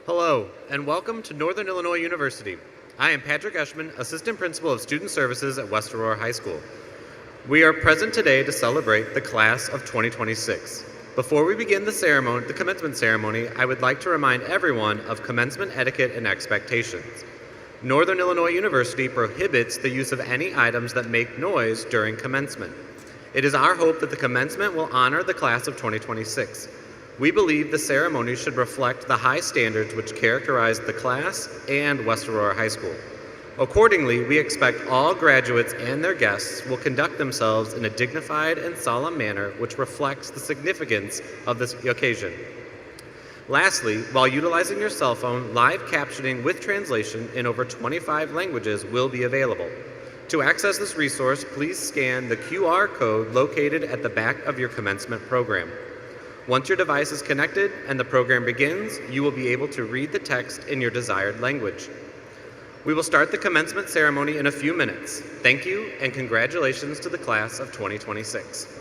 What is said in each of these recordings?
Hello, and welcome to Northern Illinois University. I am Patrick Eschman, Assistant Principal of Student Services at West Aurora High School. We are present today to celebrate the class of 2026. Before we begin the commencement ceremony, I would like to remind everyone of commencement etiquette and expectations. Northern Illinois University prohibits the use of any items that make noise during commencement. It is our hope that the commencement will honor the class of 2026. We believe the ceremony should reflect the high standards which characterize the class and West Aurora High School. Accordingly, we expect all graduates and their guests will conduct themselves in a dignified and solemn manner which reflects the significance of this occasion. Lastly, while utilizing your cell phone, live captioning with translation in over 25 languages will be available. To access this resource, please scan the QR code located at the back of your commencement program. Once your device is connected and the program begins, you will be able to read the text in your desired language. We will start the commencement ceremony in a few minutes. Thank you and congratulations to the class of 2026.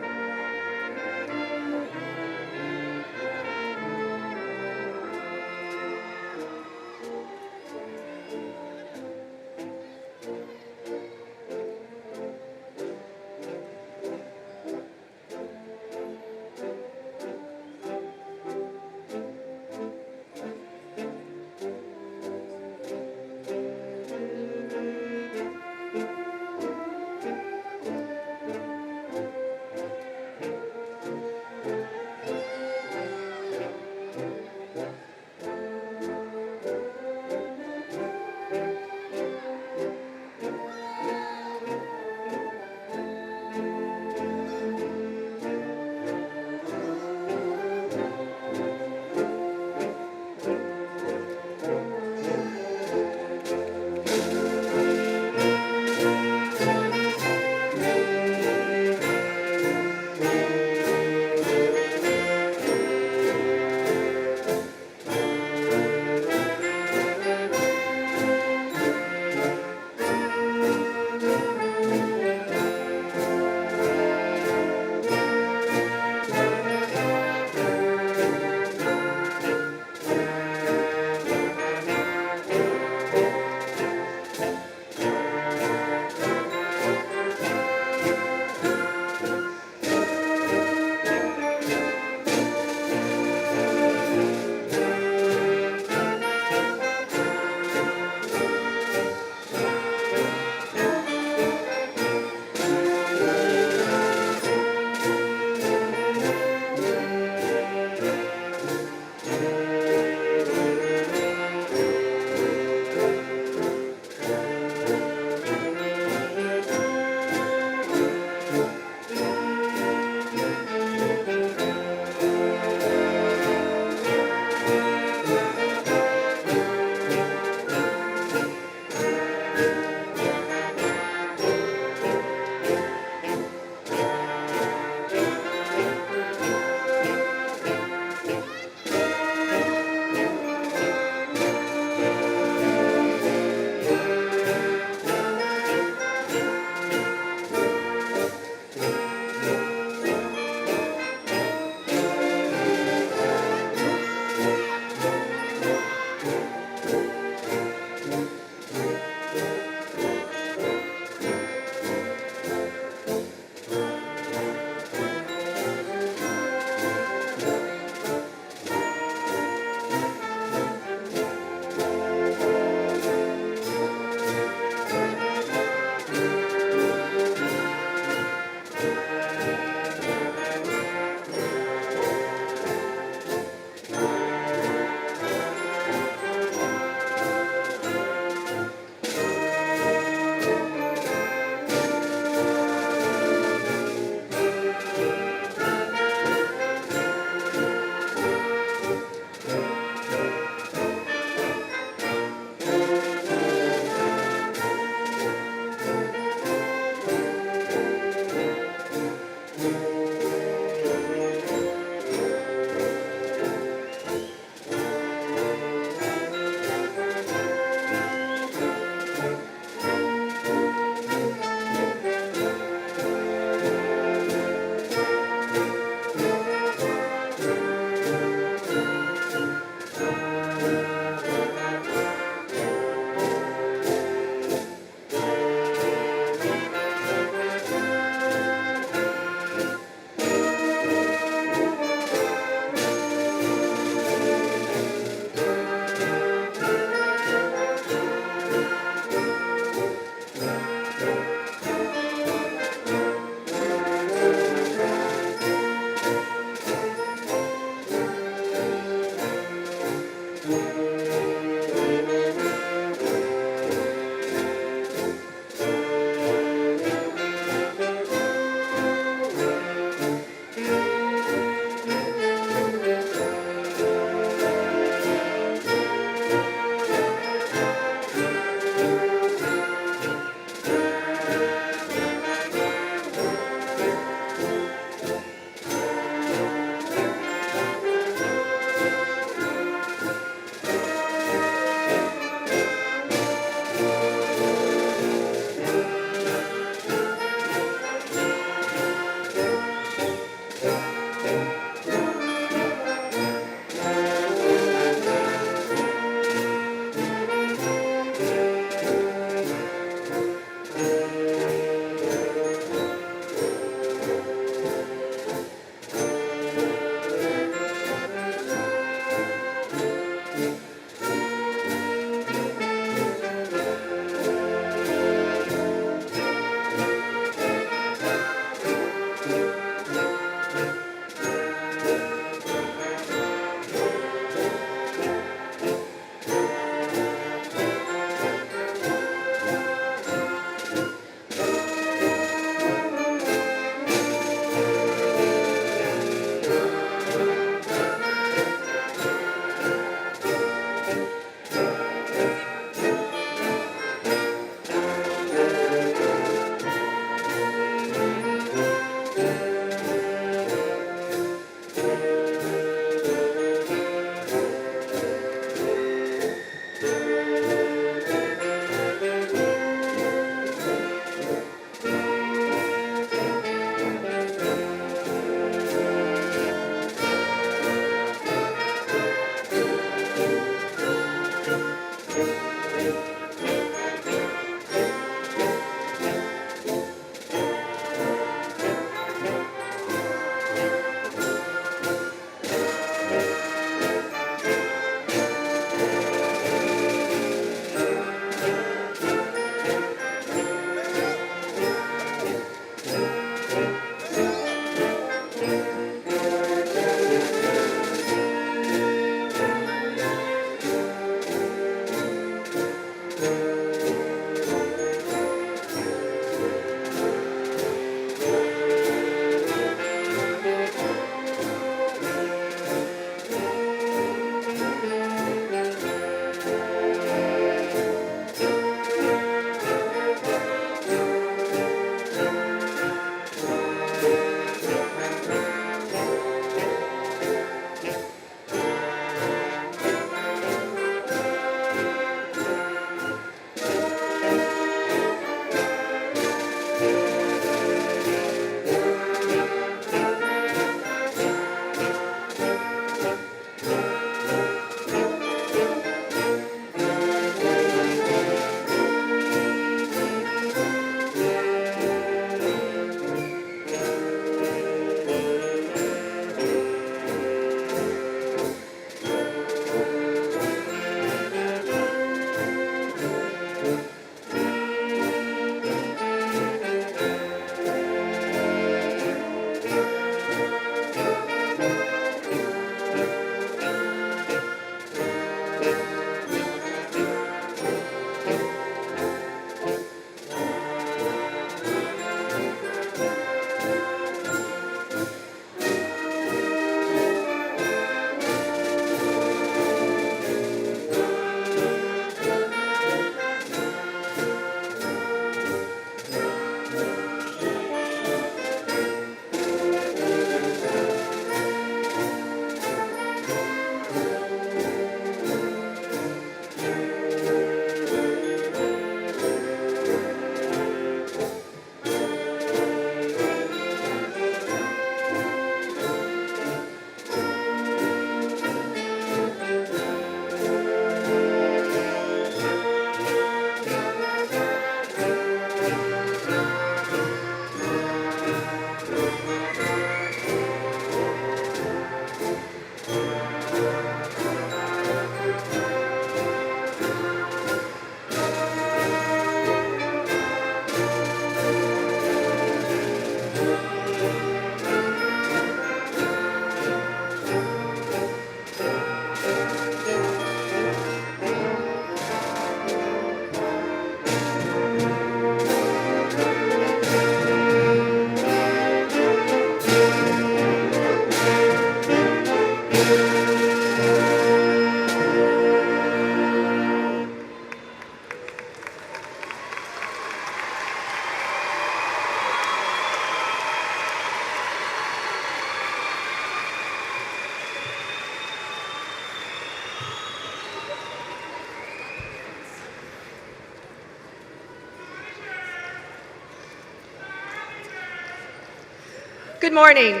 Good morning.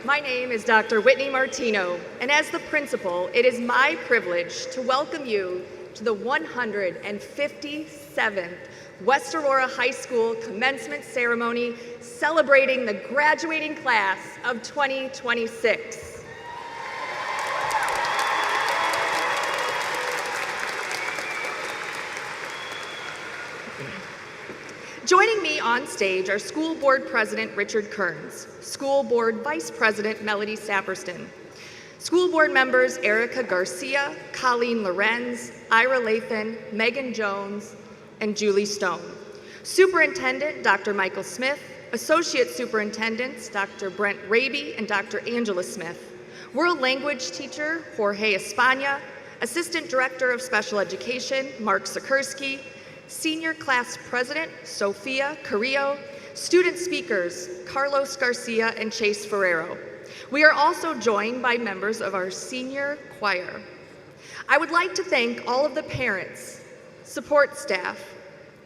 My name is Dr. Whitney Martino, and as the principal, it is my privilege to welcome you to the 157th West Aurora High School Commencement Ceremony celebrating the graduating class of 2026. Joining me on stage are School Board President Richard Kearns, School Board Vice President Melody Saperston, School Board members Erica Garcia, Colleen Lorenz, Ira Lathan, Megan Jones, and Julie Stone, Superintendent Dr. Michael Smith, Associate Superintendents Dr. Brent Raby and Dr. Angela Smith, World Language Teacher Jorge Espana, Assistant Director of Special Education Mark Sikorsky, Senior Class President Sophia Carrillo, student speakers Carlos Garcia and Chase Ferrero. We are also joined by members of our senior choir. I would like to thank all of the parents, support staff,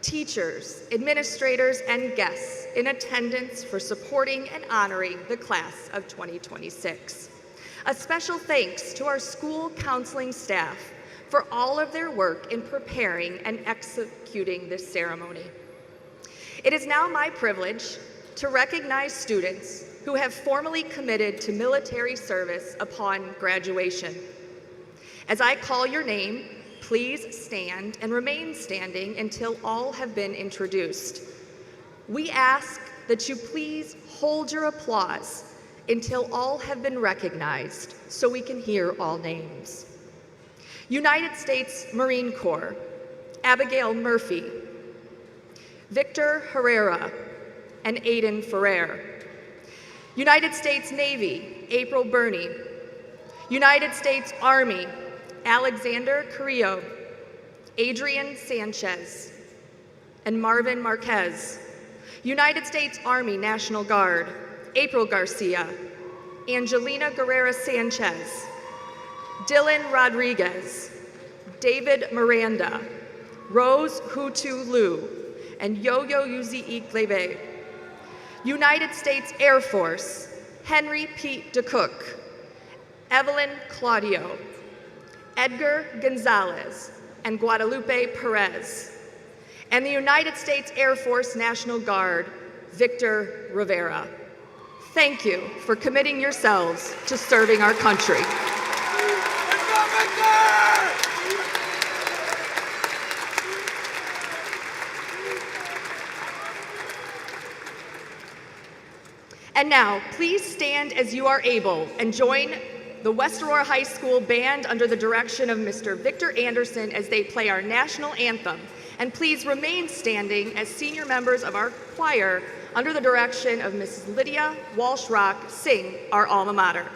teachers, administrators, and guests in attendance for supporting and honoring the class of 2026. A special thanks to our school counseling staff for all of their work in preparing and executing this ceremony. It is now my privilege to recognize students who have formally committed to military service upon graduation. As I call your name, please stand and remain standing until all have been introduced. We ask that you please hold your applause until all have been recognized so we can hear all names. United States Marine Corps, Abigail Murphy, Victor Herrera, and Aiden Ferrer. United States Navy, April Burney. United States Army, Alexander Carrillo, Adrian Sanchez, and Marvin Marquez. United States Army National Guard, April Garcia, Angelina Guerrera Sanchez, Dylan Rodriguez, David Miranda, Rose Hutu Liu, and Yo-Yo Yuzi Ikleve. United States Air Force, Henry Pete DeCook, Evelyn Claudio, Edgar Gonzalez, and Guadalupe Perez. And the United States Air Force National Guard, Victor Rivera. Thank you for committing yourselves to serving our country. And now, please stand as you are able and join the West Aurora High School Band under the direction of Mr. Victor Anderson as they play our national anthem. And please remain standing as senior members of our choir under the direction of Mrs. Lydia Walsh-Rock sing our alma mater.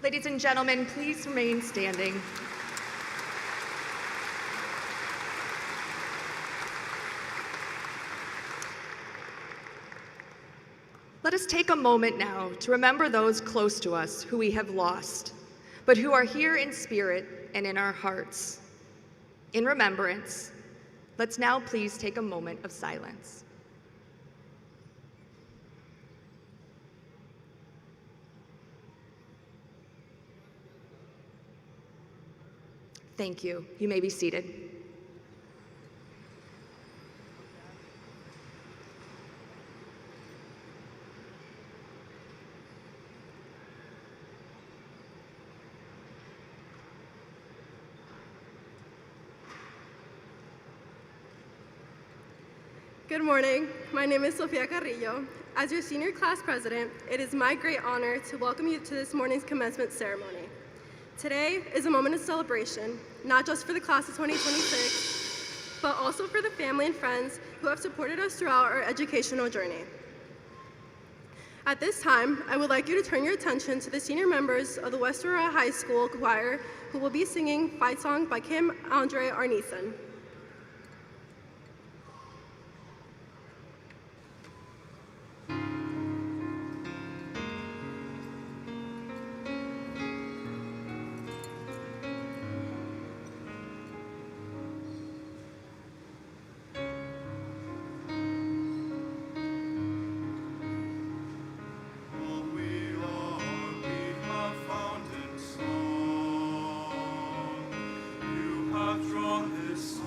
Ladies and gentlemen, please remain standing. Let us take a moment now to remember those close to us who we have lost, but who are here in spirit and in our hearts. In remembrance, let's now please take a moment of silence. Thank you. You may be seated. Good morning. My name is Sofia Carrillo. As your senior class president, it is my great honor to welcome you to this morning's commencement ceremony. Today is a moment of celebration, not just for the class of 2026, but also for the family and friends who have supported us throughout our educational journey. At this time, I would like you to turn your attention to the senior members of the West Aurora High School choir who will be singing Fight Song by Kim Andre Arneson. Drawn this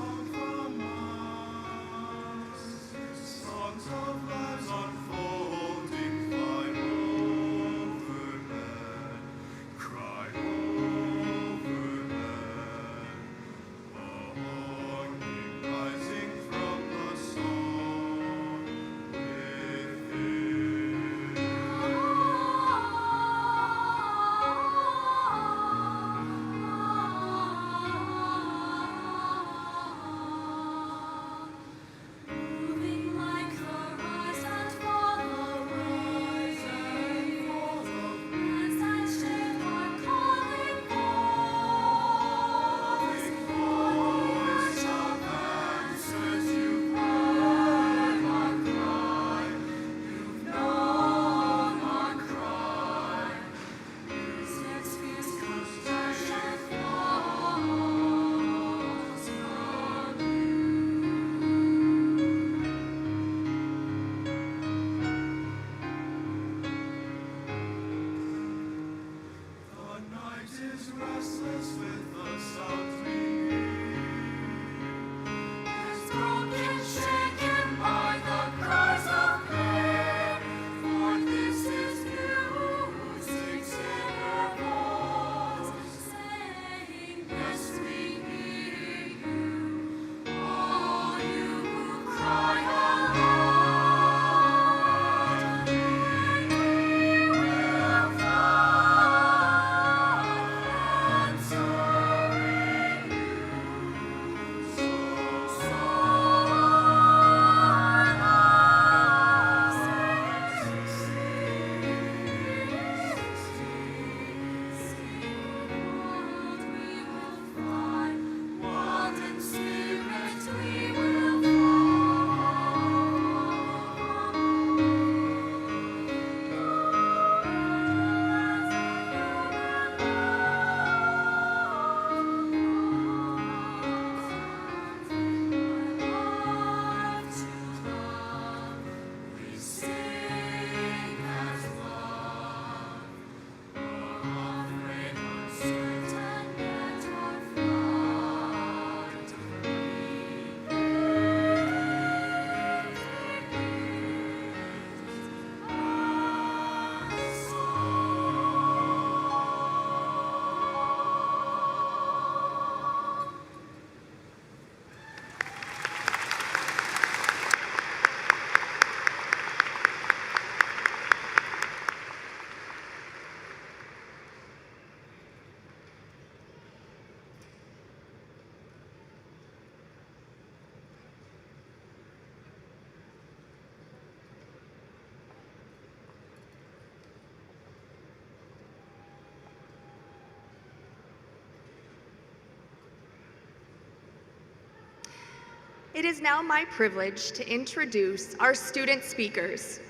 It is now my privilege to introduce our student speakers.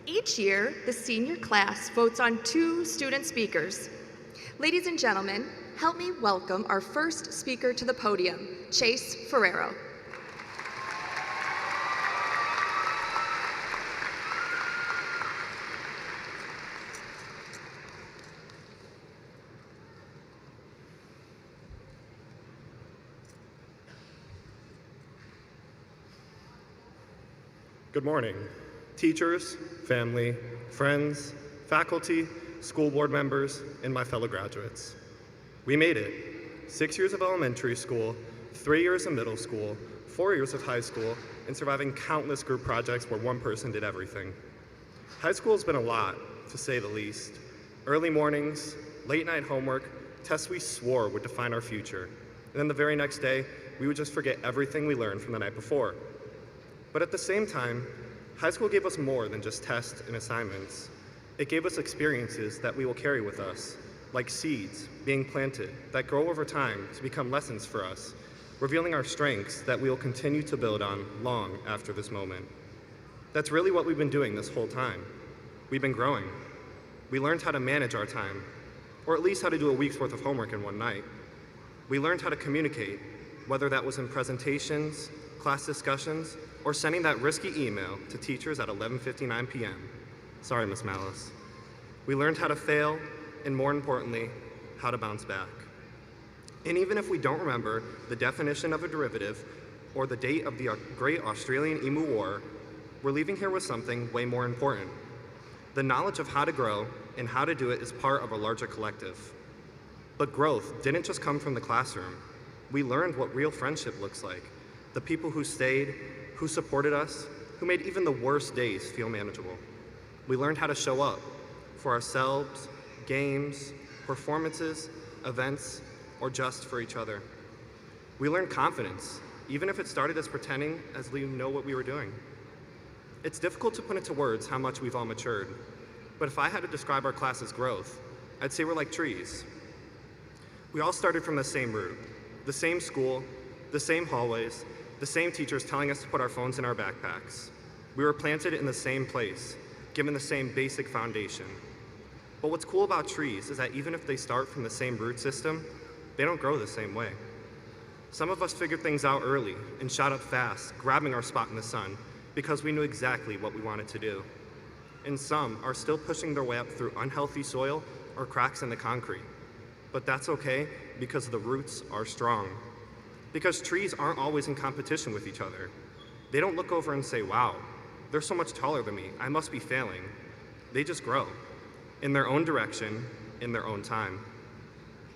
Each year, the senior class votes on 2 student speakers. Ladies and gentlemen, help me welcome our first speaker to the podium, Chase Ferrero. Good morning, teachers, family, friends, faculty, school board members, and my fellow graduates. We made it. 6 years of elementary school, 3 years of middle school, 4 years of high school, and surviving countless group projects where one person did everything. High school has been a lot, to say the least. Early mornings, late night homework, tests we swore would define our future. And then the very next day, we would just forget everything we learned from the night before. But at the same time, high school gave us more than just tests and assignments. It gave us experiences that we will carry with us, like seeds being planted that grow over time to become lessons for us, revealing our strengths that we will continue to build on long after this moment. That's really what we've been doing this whole time. We've been growing. We learned how to manage our time, or at least how to do a week's worth of homework in one night. We learned how to communicate, whether that was in presentations, class discussions, or sending that risky email to teachers at 11:59 p.m. Sorry, Miss Malice. We learned how to fail, and more importantly, how to bounce back. And even if we don't remember the definition of a derivative or the date of the Great Australian Emu War, we're leaving here with something way more important. The knowledge of how to grow and how to do it is part of a larger collective. But growth didn't just come from the classroom. We learned what real friendship looks like. The people who stayed, who supported us, who made even the worst days feel manageable. We learned how to show up for ourselves, games, performances, events, or just for each other. We learned confidence, even if it started as pretending as we know what we were doing. It's difficult to put into words how much we've all matured, but if I had to describe our class's growth, I'd say we're like trees. We all started from the same root, the same school, the same hallways, the same teachers telling us to put our phones in our backpacks. We were planted in the same place, given the same basic foundation. But what's cool about trees is that even if they start from the same root system, they don't grow the same way. Some of us figured things out early and shot up fast, grabbing our spot in the sun because we knew exactly what we wanted to do. And some are still pushing their way up through unhealthy soil or cracks in the concrete. But that's okay because the roots are strong. Because trees aren't always in competition with each other. They don't look over and say, wow, they're so much taller than me, I must be failing. They just grow, in their own direction, in their own time.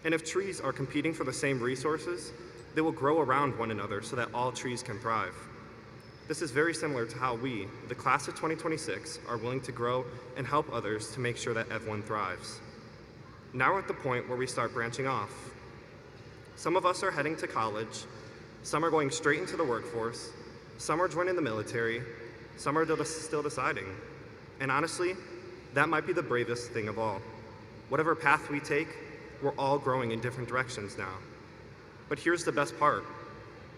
And if trees are competing for the same resources, they will grow around one another so that all trees can thrive. This is very similar to how we, the class of 2026, are willing to grow and help others to make sure that everyone thrives. Now we're at the point where we start branching off. Some of us are heading to college, some are going straight into the workforce, some are joining the military, some are still deciding. And honestly, that might be the bravest thing of all. Whatever path we take, we're all growing in different directions now. But here's the best part.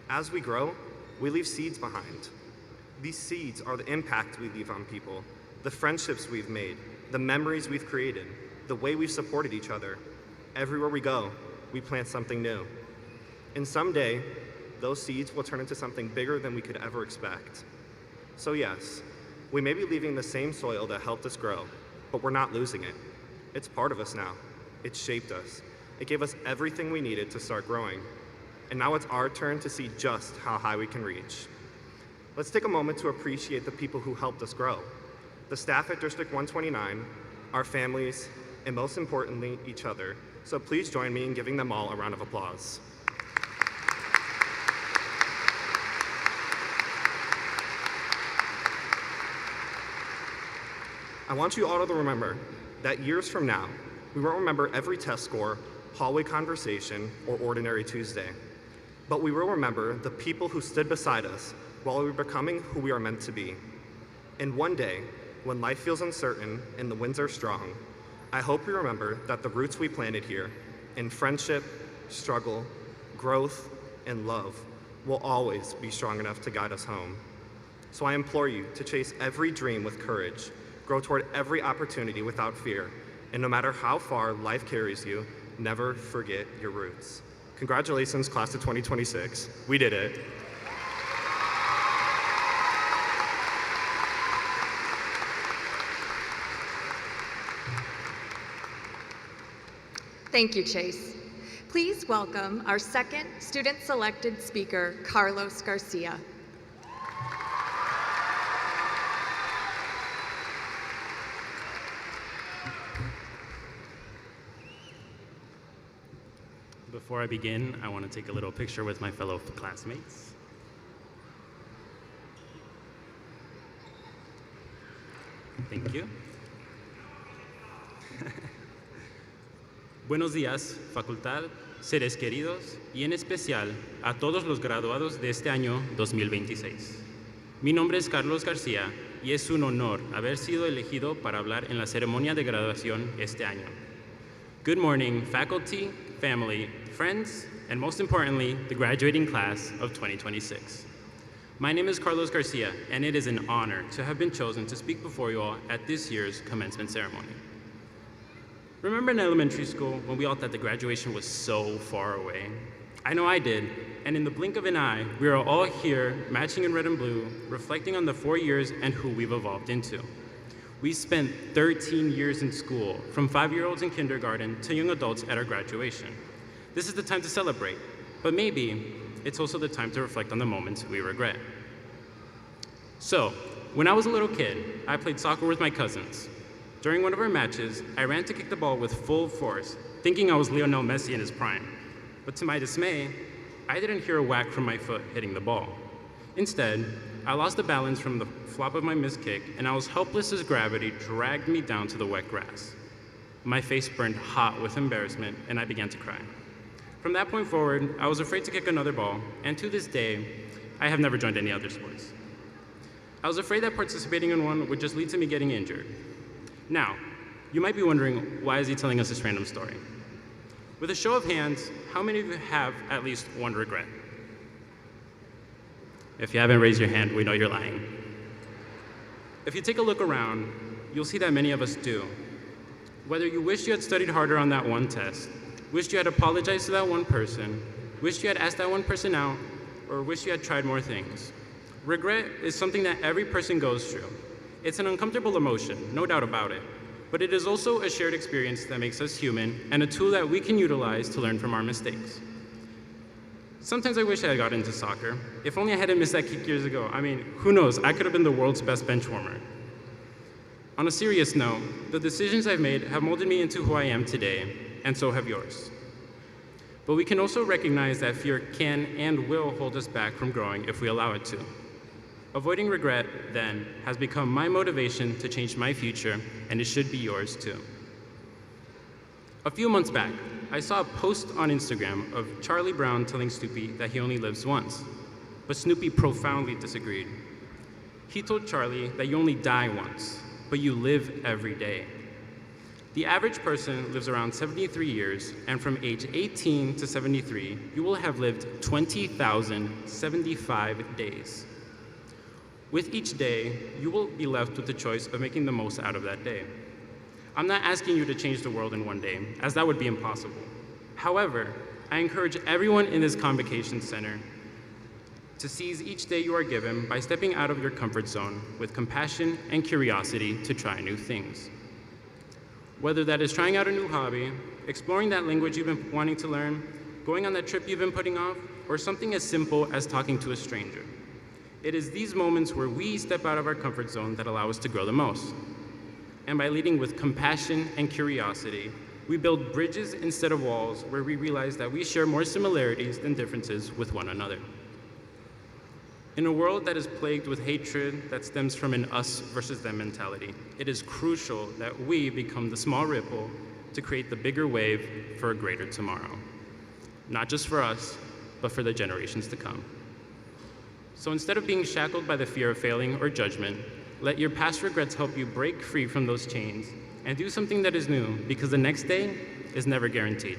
As we grow, we leave seeds behind. These seeds are the impact we leave on people, the friendships we've made, the memories we've created, the way we've supported each other. Everywhere we go, we plant something new. And someday, those seeds will turn into something bigger than we could ever expect. So yes, we may be leaving the same soil that helped us grow, but we're not losing it. It's part of us now. It shaped us. It gave us everything we needed to start growing. And now it's our turn to see just how high we can reach. Let's take a moment to appreciate the people who helped us grow. The staff at District 129, our families, and most importantly, each other. So please join me in giving them all a round of applause. I want you all to remember that years from now, we won't remember every test score, hallway conversation, or ordinary Tuesday. But we will remember the people who stood beside us while we were becoming who we are meant to be. And one day, when life feels uncertain and the winds are strong, I hope we remember that the roots we planted here in friendship, struggle, growth, and love will always be strong enough to guide us home. So I implore you to chase every dream with courage, grow toward every opportunity without fear, and no matter how far life carries you, never forget your roots. Congratulations, class of 2026. We did it. Thank you, Chase. Please welcome our second student-selected speaker, Carlos Garcia. Before I begin, I want to take a little picture with my fellow classmates. Thank you. Buenos días, facultad, seres queridos y en especial a todos los graduados de este año 2026. Mi nombre es Carlos García y es un honor haber sido elegido para hablar en la ceremonia de graduación este año. Good morning, faculty, family, friends, and most importantly, the graduating class of 2026. My name is Carlos Garcia, and it is an honor to have been chosen to speak before you all at this year's commencement ceremony. Remember in elementary school when we all thought the graduation was so far away? I know I did, and in the blink of an eye, we are all here, matching in red and blue, reflecting on the 4 years and who we've evolved into. We spent 13 years in school, from 5-year-olds in kindergarten to young adults at our graduation. This is the time to celebrate, but maybe it's also the time to reflect on the moments we regret. So, when I was a little kid, I played soccer with my cousins. During one of our matches, I ran to kick the ball with full force, thinking I was Lionel Messi in his prime. But to my dismay, I didn't hear a whack from my foot hitting the ball. Instead, I lost the balance from the flop of my missed kick, and I was helpless as gravity dragged me down to the wet grass. My face burned hot with embarrassment, and I began to cry. From that point forward, I was afraid to kick another ball, and to this day, I have never joined any other sports. I was afraid that participating in one would just lead to me getting injured. Now, you might be wondering, why is he telling us this random story? With a show of hands, how many of you have at least one regret? If you haven't raised your hand, we know you're lying. If you take a look around, you'll see that many of us do. Whether you wish you had studied harder on that one test, wished you had apologized to that one person, wished you had asked that one person out, or wished you had tried more things. Regret is something that every person goes through. It's an uncomfortable emotion, no doubt about it, but it is also a shared experience that makes us human and a tool that we can utilize to learn from our mistakes. Sometimes I wish I had got into soccer. If only I hadn't missed that kick years ago. I mean, who knows, I could have been the world's best bench warmer. On a serious note, the decisions I've made have molded me into who I am today, and so have yours. But we can also recognize that fear can and will hold us back from growing if we allow it to. Avoiding regret, then, has become my motivation to change my future, and it should be yours too. A few months back, I saw a post on Instagram of Charlie Brown telling Snoopy that he only lives once, but Snoopy profoundly disagreed. He told Charlie that you only die once, but you live every day. The average person lives around 73 years, and from age 18 to 73, you will have lived 20,075 days. With each day, you will be left with the choice of making the most out of that day. I'm not asking you to change the world in one day, as that would be impossible. However, I encourage everyone in this convocation center to seize each day you are given by stepping out of your comfort zone with compassion and curiosity to try new things. Whether that is trying out a new hobby, exploring that language you've been wanting to learn, going on that trip you've been putting off, or something as simple as talking to a stranger. It is these moments where we step out of our comfort zone that allow us to grow the most. And by leading with compassion and curiosity, we build bridges instead of walls where we realize that we share more similarities than differences with one another. In a world that is plagued with hatred that stems from an us versus them mentality, it is crucial that we become the small ripple to create the bigger wave for a greater tomorrow. Not just for us, but for the generations to come. So instead of being shackled by the fear of failing or judgment, let your past regrets help you break free from those chains and do something that is new, because the next day is never guaranteed.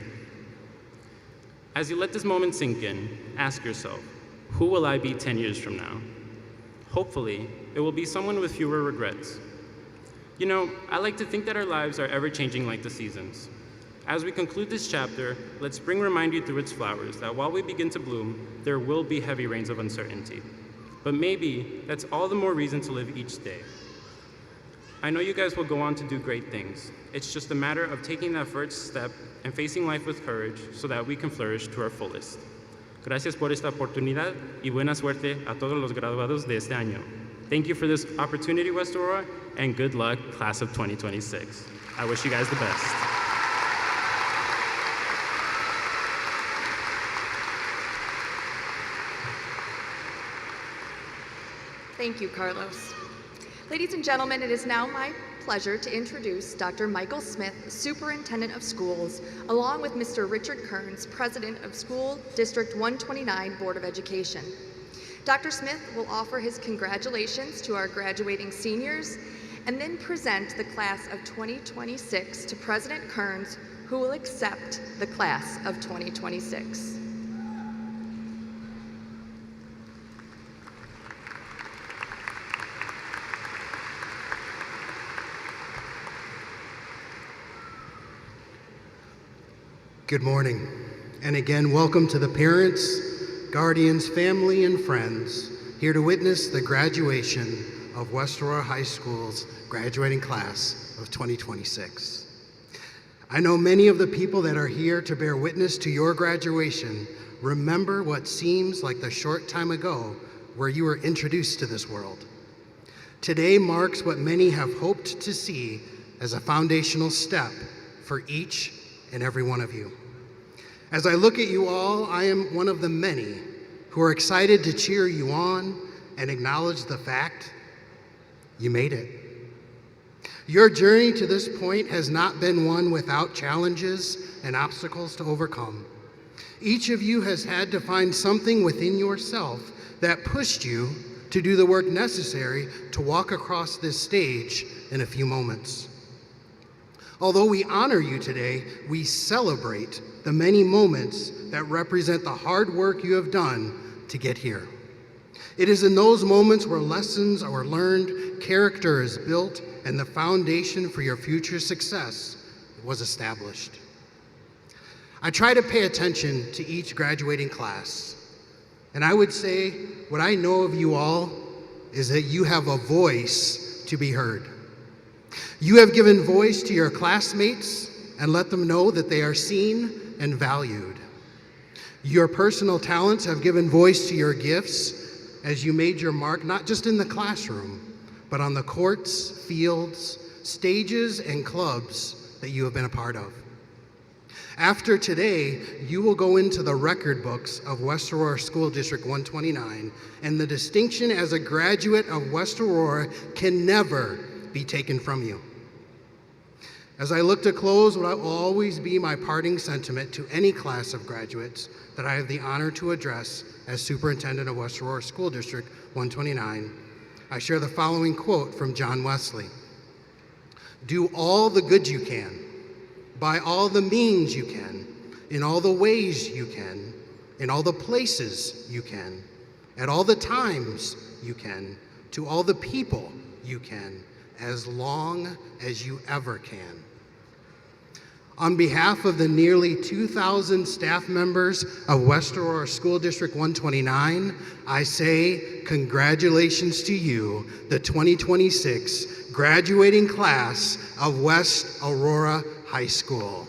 As you let this moment sink in, ask yourself, Who will I be 10 years from now? Hopefully, it will be someone with fewer regrets. You know, I like to think that our lives are ever-changing like the seasons. As we conclude this chapter, let spring remind you through its flowers that while we begin to bloom, there will be heavy rains of uncertainty. But maybe that's all the more reason to live each day. I know you guys will go on to do great things. It's just a matter of taking that first step and facing life with courage so that we can flourish to our fullest. Gracias por esta oportunidad y buena suerte a todos los graduados de este año. Thank you for this opportunity, West Aurora, and good luck, class of 2026. I wish you guys the best. Thank you, Carlos. Ladies and gentlemen, it is now my pleasure to introduce Dr. Michael Smith, Superintendent of Schools, along with Mr. Richard Kearns, President of School District 129 Board of Education. Dr. Smith will offer his congratulations to our graduating seniors and then present the class of 2026 to President Kearns, who will accept the class of 2026. Good morning, and again, welcome to the parents, guardians, family, and friends here to witness the graduation of West Aurora High School's graduating class of 2026. I know many of the people that are here to bear witness to your graduation remember what seems like the short time ago where you were introduced to this world. Today marks what many have hoped to see as a foundational step for each and every one of you. As I look at you all, I am one of the many who are excited to cheer you on and acknowledge the fact you made it. Your journey to this point has not been one without challenges and obstacles to overcome. Each of you has had to find something within yourself that pushed you to do the work necessary to walk across this stage in a few moments. Although we honor you today, we celebrate the many moments that represent the hard work you have done to get here. It is in those moments where lessons are learned, character is built, and the foundation for your future success was established. I try to pay attention to each graduating class, and I would say what I know of you all is that you have a voice to be heard. You have given voice to your classmates and let them know that they are seen and valued. Your personal talents have given voice to your gifts as you made your mark not just in the classroom, but on the courts, fields, stages, and clubs that you have been a part of. After today, you will go into the record books of West Aurora School District 129, and the distinction as a graduate of West Aurora can never be taken from you. As I look to close, what will always be my parting sentiment to any class of graduates that I have the honor to address as Superintendent of West Aurora School District 129, I share the following quote from John Wesley. Do all the good you can, by all the means you can, in all the ways you can, in all the places you can, at all the times you can, to all the people you can, as long as you ever can. On behalf of the nearly 2,000 staff members of West Aurora School District 129, I say congratulations to you, the 2026 graduating class of West Aurora High School.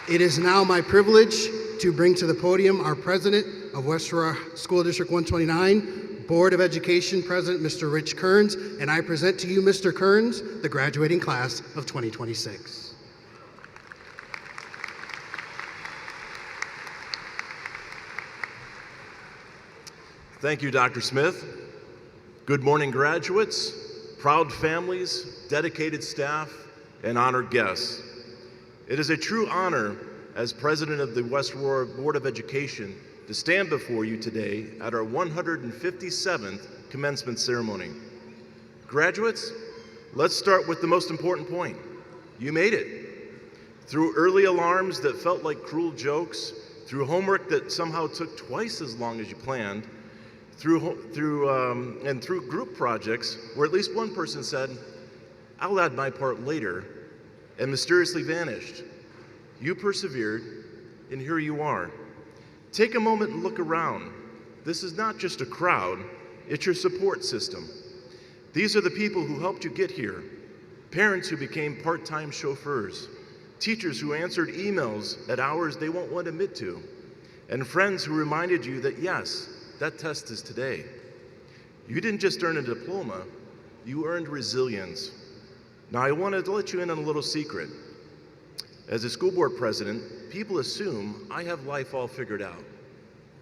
It is now my privilege to bring to the podium our President of West Aurora School District 129, Board of Education President, Mr. Rich Kearns, and I present to you, Mr. Kearns, the graduating class of 2026. Thank you, Dr. Smith. Good morning, graduates, proud families, dedicated staff, and honored guests. It is a true honor as President of the West Aurora Board of Education to stand before you today at our 157th commencement ceremony. Graduates, let's start with the most important point. You made it. Through early alarms that felt like cruel jokes, through homework that somehow took twice as long as you planned, through group projects where at least one person said, "I'll add my part later," and mysteriously vanished. You persevered, and here you are. Take a moment and look around. This is not just a crowd, it's your support system. These are the people who helped you get here. Parents who became part-time chauffeurs, teachers who answered emails at hours they won't want to admit to, and friends who reminded you that yes, that test is today. You didn't just earn a diploma, you earned resilience. Now I wanted to let you in on a little secret. As a school board president, people assume I have life all figured out.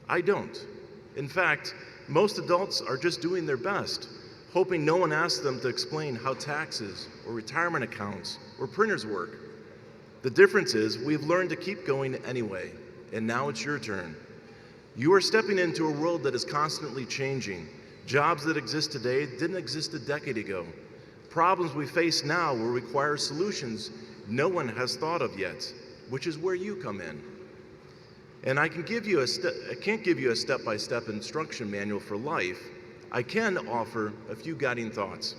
I don't. In fact, most adults are just doing their best, hoping no one asks them to explain how taxes or retirement accounts or printers work. The difference is we've learned to keep going anyway, and now it's your turn. You are stepping into a world that is constantly changing. Jobs that exist today didn't exist a decade ago. Problems we face now will require solutions no one has thought of yet, which is where you come in. And I can't give you a step-by-step instruction manual for life. I can offer a few guiding thoughts.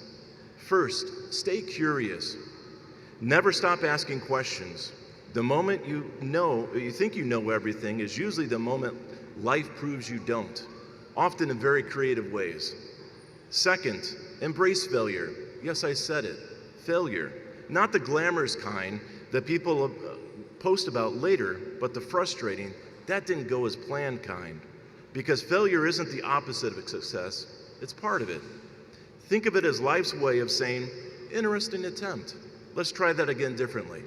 First, stay curious. Never stop asking questions. The moment you think you know everything is usually the moment life proves you don't, often in very creative ways. Second, embrace failure. Yes, I said it, failure. Not the glamorous kind that people post about later, but the frustrating, that didn't go as planned kind. Because failure isn't the opposite of success, it's part of it. Think of it as life's way of saying, interesting attempt. Let's try that again differently.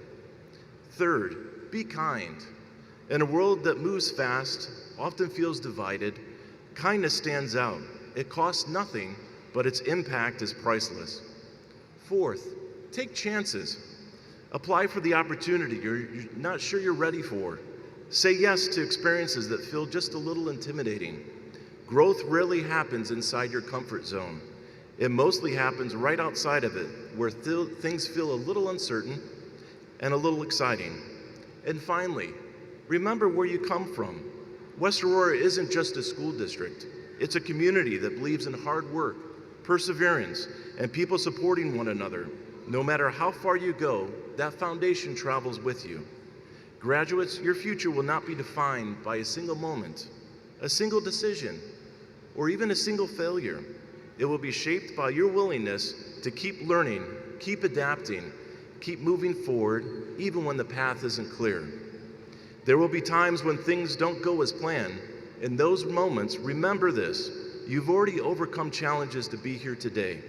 Third, be kind. In a world that moves fast, often feels divided, kindness stands out. It costs nothing, but its impact is priceless. Fourth, take chances. Apply for the opportunity you're not sure you're ready for. Say yes to experiences that feel just a little intimidating. Growth rarely happens inside your comfort zone. It mostly happens right outside of it, where things feel a little uncertain and a little exciting. And finally, remember where you come from. West Aurora isn't just a school district. It's a community that believes in hard work, perseverance, and people supporting one another. No matter how far you go, that foundation travels with you. Graduates, your future will not be defined by a single moment, a single decision, or even a single failure. It will be shaped by your willingness to keep learning, keep adapting, keep moving forward, even when the path isn't clear. There will be times when things don't go as planned. In those moments, remember this: you've already overcome challenges to be here today.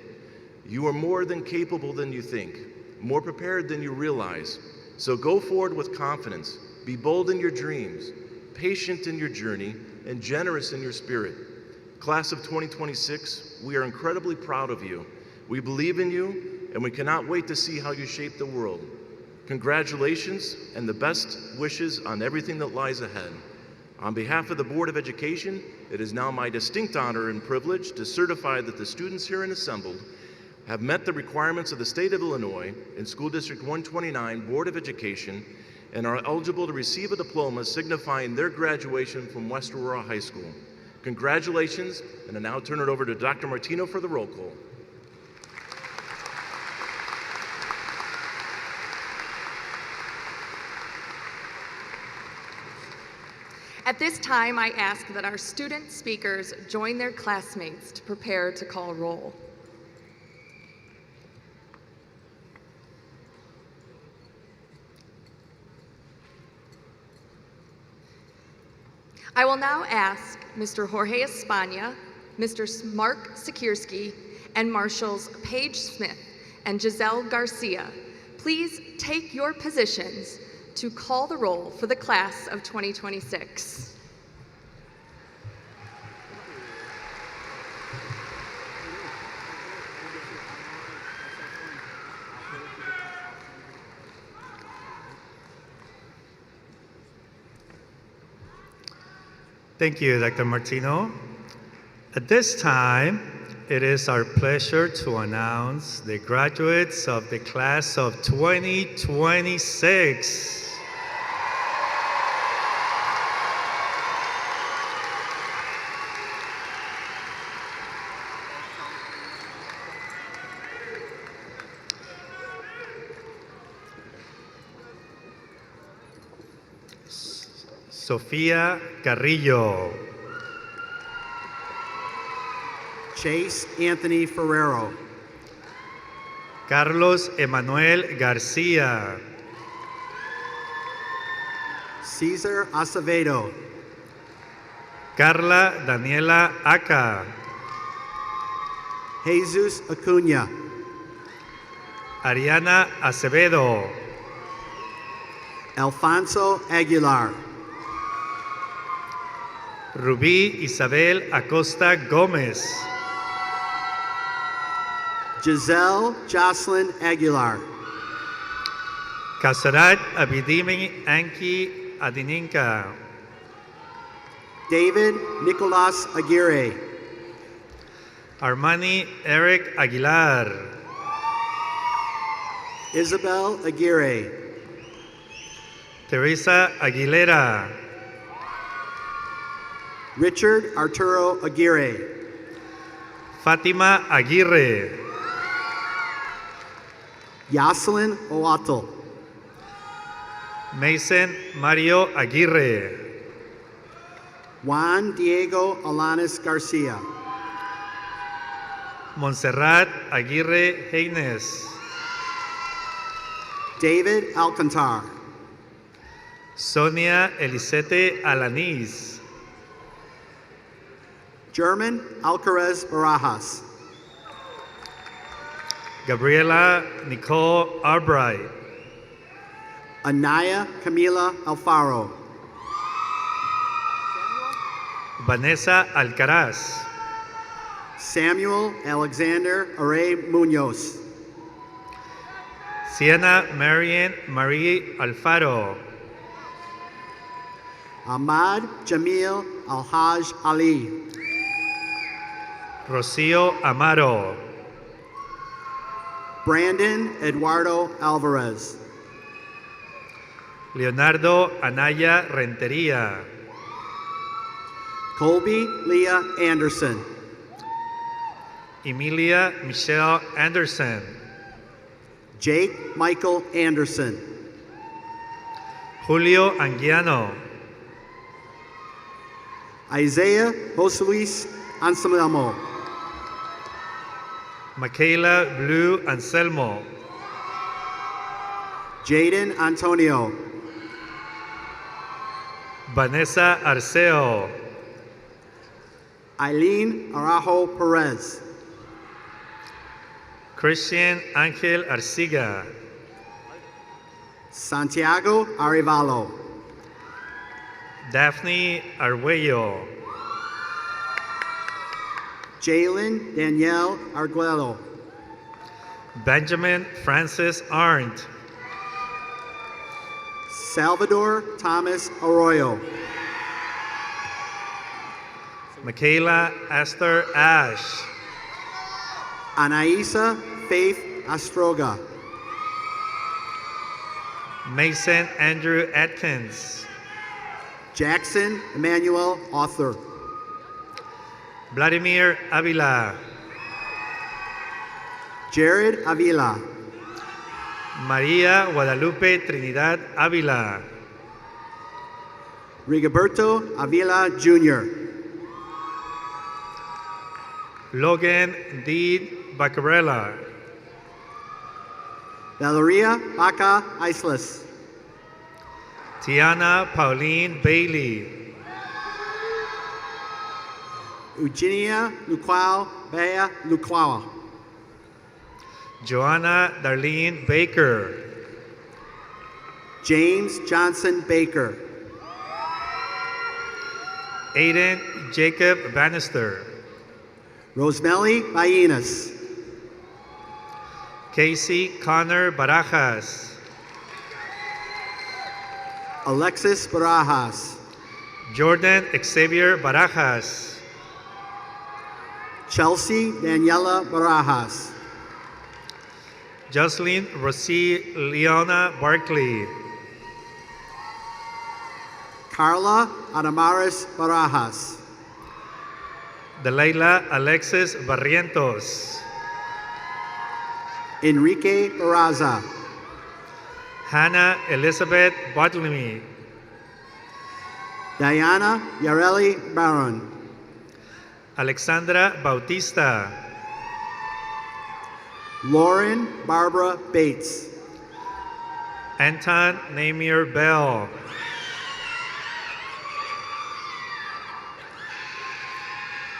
You are more than capable than you think, more prepared than you realize. So go forward with confidence, be bold in your dreams, patient in your journey, and generous in your spirit. Class of 2026, we are incredibly proud of you. We believe in you, and we cannot wait to see how you shape the world. Congratulations, and the best wishes on everything that lies ahead. On behalf of the Board of Education, it is now my distinct honor and privilege to certify that the students herein assembled have met the requirements of the state of Illinois in School District 129 Board of Education and are eligible to receive a diploma signifying their graduation from West Aurora High School. Congratulations, and I now turn it over to Dr. Martino for the roll call. At this time, I ask that our student speakers join their classmates to prepare to call roll. I will now ask Mr. Jorge Espana, Mr. Mark Sikierski, and Marshals Paige Smith and Giselle Garcia, please take your positions to call the roll for the class of 2026. Thank you, Dr. Martino. At this time, It is our pleasure to announce the graduates of the class of 2026. Sofía Carrillo. Chase Anthony Ferrero. Carlos Emanuel García. Cesar Acevedo. Carla Daniela Aca. Jesus Acuna. Ariana Acevedo. Alfonso Aguilar. Rubí Isabel Acosta Gómez. Giselle Jocelyn Aguilar. Kasarat Abidimi Anki Adininka. David Nicolas Aguirre. Armani Eric Aguilar. Isabel Aguirre. Teresa Aguilera. Richard Arturo Aguirre. Fátima Aguirre. Yoselin Oatel. Mason Mario Aguirre. Juan Diego Alanis Garcia. Montserrat Aguirre Heines. David Alcantar. Sonia Elisete Alanis. German Alcaraz Barajas. Gabriela Nicole Albright. Anaya Camila Alfaro. Vanessa Alcaraz. Samuel Alexander Array Munoz. Sienna Marian Marie Alfaro. Ahmad Jamil Alhaj Ali. Rocio Amaro. Brandon Eduardo Alvarez. Leonardo Anaya Rentería. Colby Leah Anderson. Emilia Michelle Anderson. Jake Michael Anderson. Julio Anguiano. Isaiah Josuis Anselmo. Michaela Blue Anselmo. Jaden Antonio. Vanessa Arceo. Eileen Arajo Perez. Christian Angel Arciga. Santiago Arevalo. Daphne Arguello. Jalen Danielle Arguello. Benjamin Francis Arndt. Salvador Thomas Arroyo. Michaela Esther Ash. Anaisa Faith Astroga. Mason Andrew Atkins. Jackson Emmanuel Author. Vladimir Avila. Jared Avila. María Guadalupe Trinidad Avila. Rigoberto Avila Jr. Logan Dean Bacarella. Valeria Baca Islas. Tiana Pauline Bailey. Eugenia Luquao Bea Luquao. Joanna Darlene Baker. James Johnson Baker. Aiden Jacob Bannister. Rosemary Ballinas. Casey Connor Barajas. Alexis Barajas. Jordan Xavier Barajas. Chelsea Daniela Barajas. Jocelyn Rosie Leona Barkley. Carla Adamaris Barajas. Delilah Alexis Barrientos. Enrique Barraza. Hannah Elizabeth Bartlemy. Diana Yareli Baron. Alexandra Bautista. Lauren Barbara Bates. Anton Namir Bell.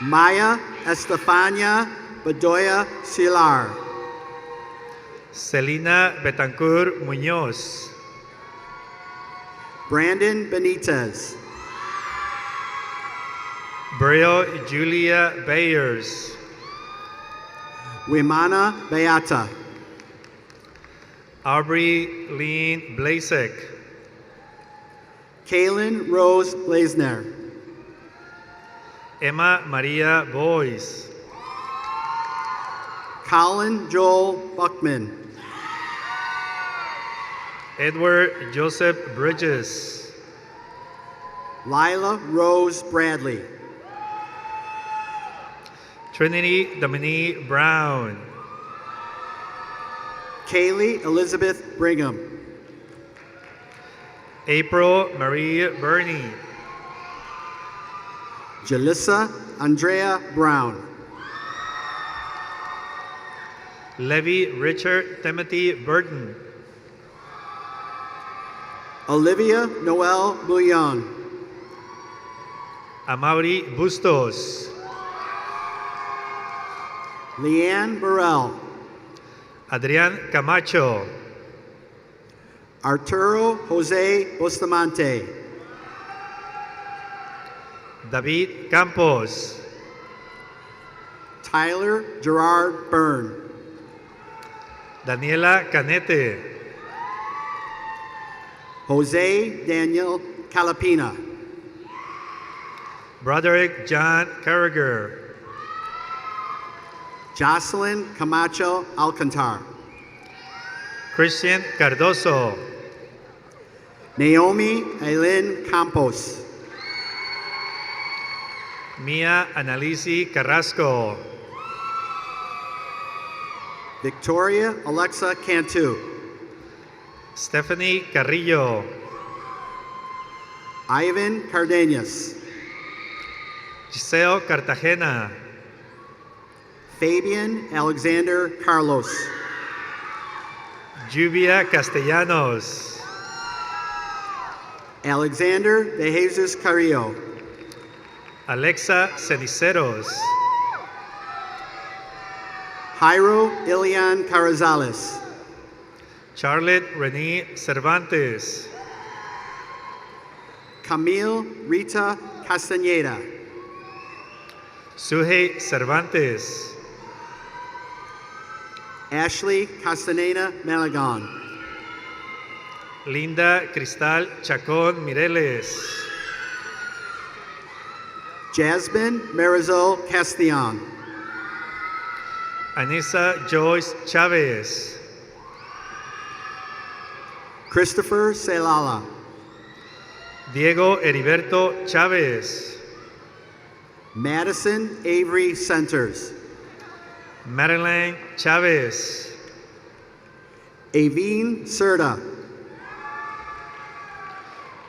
Maya Estefania Bedoya Silar. Celina Betancourt Muñoz. Brandon Benitez. Brio Julia Bayers. Wimana Beata. Aubrey Lean Blasek. Kaylin Rose Blazner. Emma Maria Boyce. Colin Joel Buckman. Edward Joseph Bridges. Lila Rose Bradley. Trinity Dominique Brown. Kaylee Elizabeth Brigham. April Marie Burney. Jalissa Andrea Brown. Levy Richard Timothy Burton. Olivia Noel Bouillon. Amaury Bustos. Leanne Burrell. Adrián Camacho. Arturo Jose Bustamante. David Campos. Tyler Gerard Byrne. Daniela Canete. Jose Daniel Calapina. Broderick John Carragher. Jocelyn Camacho Alcantar. Christian Cardoso. Naomi Aileen Campos. Mia Analisi Carrasco. Victoria Alexa Cantu. Stephanie Carrillo. Ivan Cardenas. Giselle Cartagena. Fabian Alexander Carlos. Lluvia Castellanos. Alexander De Jesus Carrillo. Alexa Ceniceros. Jairo Ilian Carrizales. Charlotte Renee Cervantes. Camille Rita Castaneda. Suhey Cervantes. Ashley Castaneda Malagon. Linda Cristal Chacón Mireles. Jasmine Marisol Castellon. Anissa Joyce Chavez. Christopher Celala. Diego Heriberto Chavez. Madison Avery Centers. Madeline Chavez. Aveen Serta.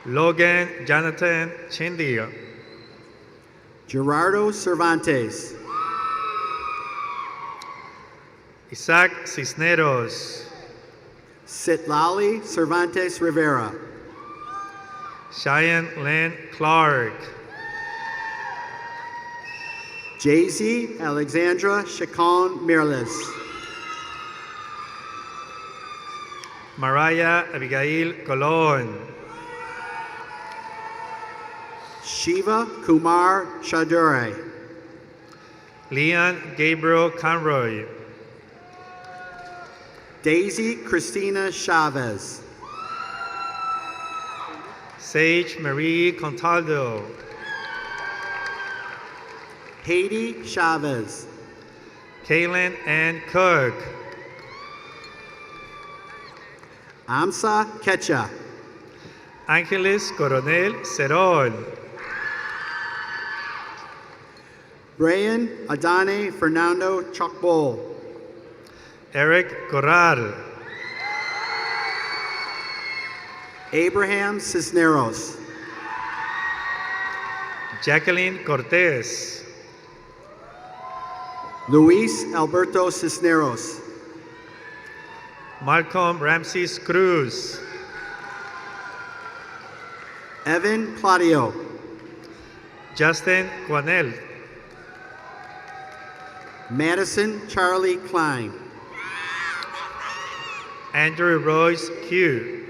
Logan Jonathan Chindia. Gerardo Cervantes. Isaac Cisneros. Citlali Cervantes Rivera. Cheyenne Lynn Clark. Jay-Z Alexandra Chacon Mirles. Mariah Abigail Colon. Shiva Kumar Shadure. Leon Gabriel Conroy. Daisy Christina Chavez. Sage Marie Contaldo. Haiti Chavez. Kaylin Ann Cook. Amsa Kecha. Ángeles Coronel Cerol. Brian Adane Fernando Chocbol. Eric Corral. Abraham Cisneros. Jacqueline Cortez. Luis Alberto Cisneros. Malcolm Ramses Cruz. Evan Claudio. Justin Quanel. Madison Charlie Klein. Andrew Royce Q.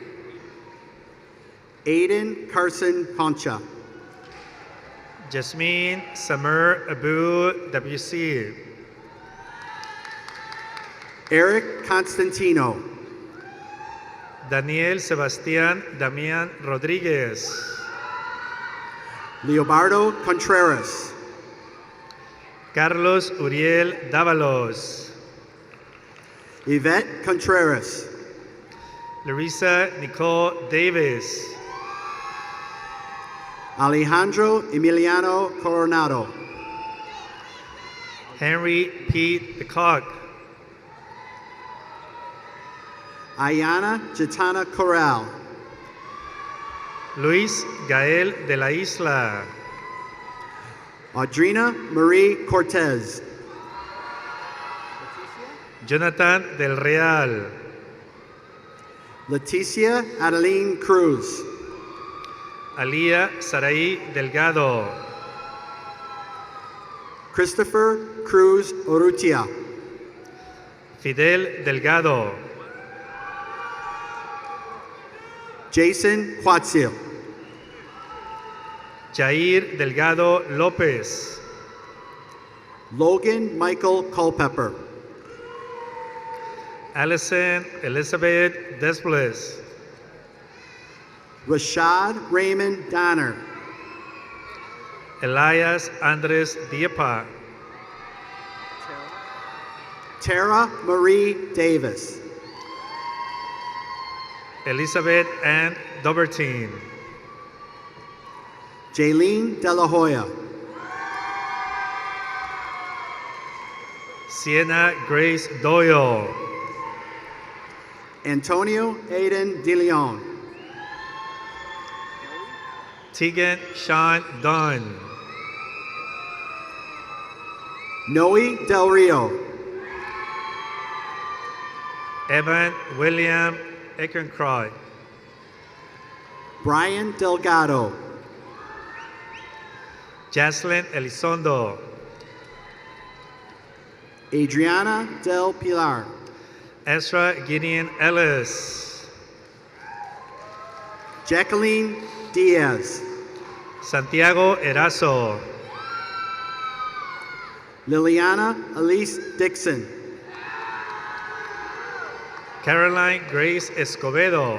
Aiden Carson Concha. Jasmine Samir Abu WC. Eric Constantino. Daniel Sebastián Damián Rodríguez. Leobardo Contreras. Carlos Uriel Dávalos. Yvette Contreras. Larissa Nicole Davis. Alejandro Emiliano Coronado. Henry Pete Peacock. Ayana Gitana Corral. Luis Gael de la Isla. Audrina Marie Cortez. Jonathan del Real. Leticia Adeline Cruz. Alía Saraí Delgado. Christopher Cruz Urrutia. Fidel Delgado. Jason Quatzil. Jair Delgado López. Logan Michael Culpepper. Allison Elizabeth Desbles. Rashad Raymond Donner. Elias Andres Diepa. Tara Marie Davis. Elizabeth Ann Dobertine. Jaylene De La Hoya. Sienna Grace Doyle. Antonio Aiden De Leon. Tegan Sean Dunn. Noe Del Rio. Evan William Eckencroy. Brian Delgado. Jaslyn Elizondo. Adriana Del Pilar. Ezra Gideon Ellis. Jacqueline Diaz. Santiago Erazo. Liliana Elise Dixon. Caroline Grace Escobedo.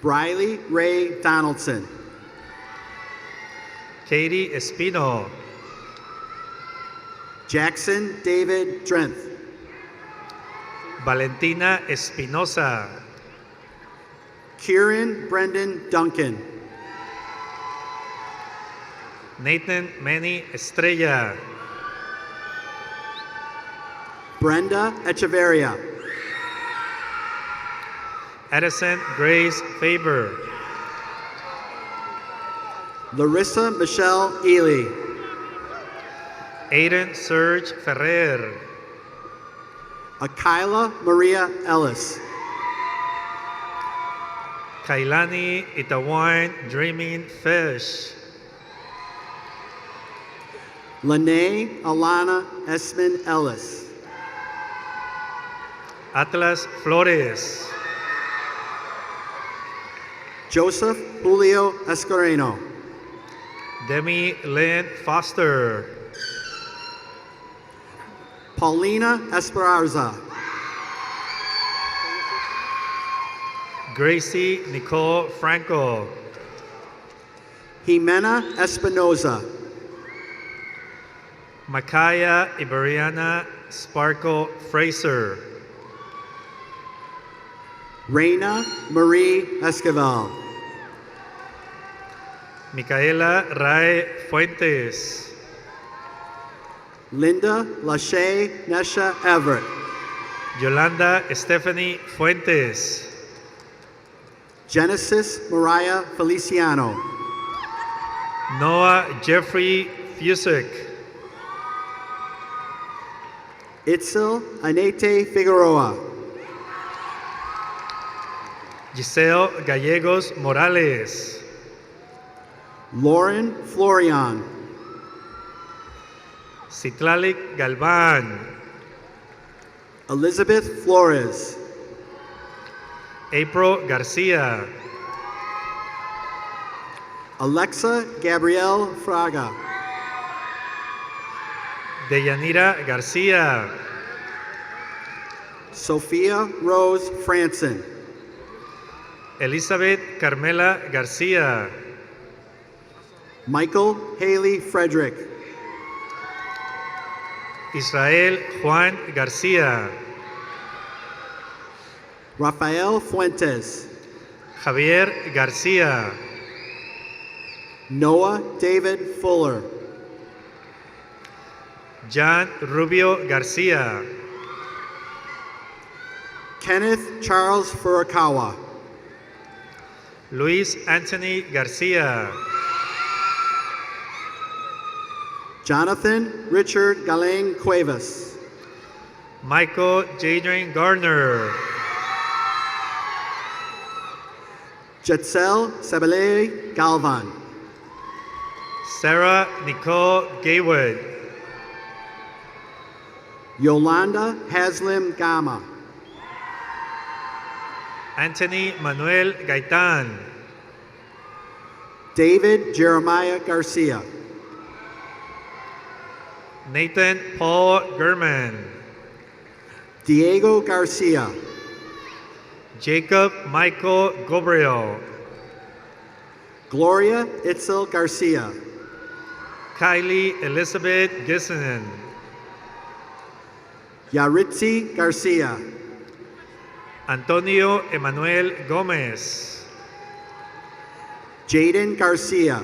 Briley Ray Donaldson. Katie Espino. Jackson David Drenth. Valentina Espinosa. Kieran Brendan Duncan. Nathan Manny Estrella. Brenda Echeverria. Addison Grace Faber. Larissa Michelle Ely. Aiden Serge Ferrer. Akila Maria Ellis. Kailani Itawan Dreaming Fish. Lene Alana Esmond Ellis. Atlas Flores. Joseph Julio Escareno. Demi Lynn Foster. Paulina Esperanza. Gracie Nicole Franco. Jimena Espinoza. Makaya Iberiana Sparkle Fraser. Reina Marie Esquivel. Micaela Rae Fuentes. Linda Lachey Nesha Everett. Yolanda Stephanie Fuentes. Genesis Mariah Feliciano. Noah Jeffrey Fusek. Itzel Anete Figueroa. Giselle Gallegos Morales. Lauren Florian. Citlalic Galvan. Elizabeth Flores. April Garcia. Alexa Gabrielle Fraga. Deyanira Garcia. Sophia Rose Franson. Elizabeth Carmela Garcia. Michael Haley Frederick. Israel Juan Garcia. Rafael Fuentes. Javier Garcia. Noah David Fuller. Jan Rubio Garcia. Kenneth Charles Furukawa. Luis Anthony Garcia. Jonathan Richard Galeng Cuevas. Michael Jadrian Garner. Jetzel Sebele Galvan. Sarah Nicole Gaywood. Yolanda Haslim Gama. Anthony Manuel Gaitan. David Jeremiah Garcia. Nathan Paul Gurman. Diego Garcia. Jacob Michael Gabriel. Gloria Itzel Garcia. Kylie Elizabeth Gisenen. Yaritzi Garcia. Antonio Emanuel Gomez. Jaden Garcia.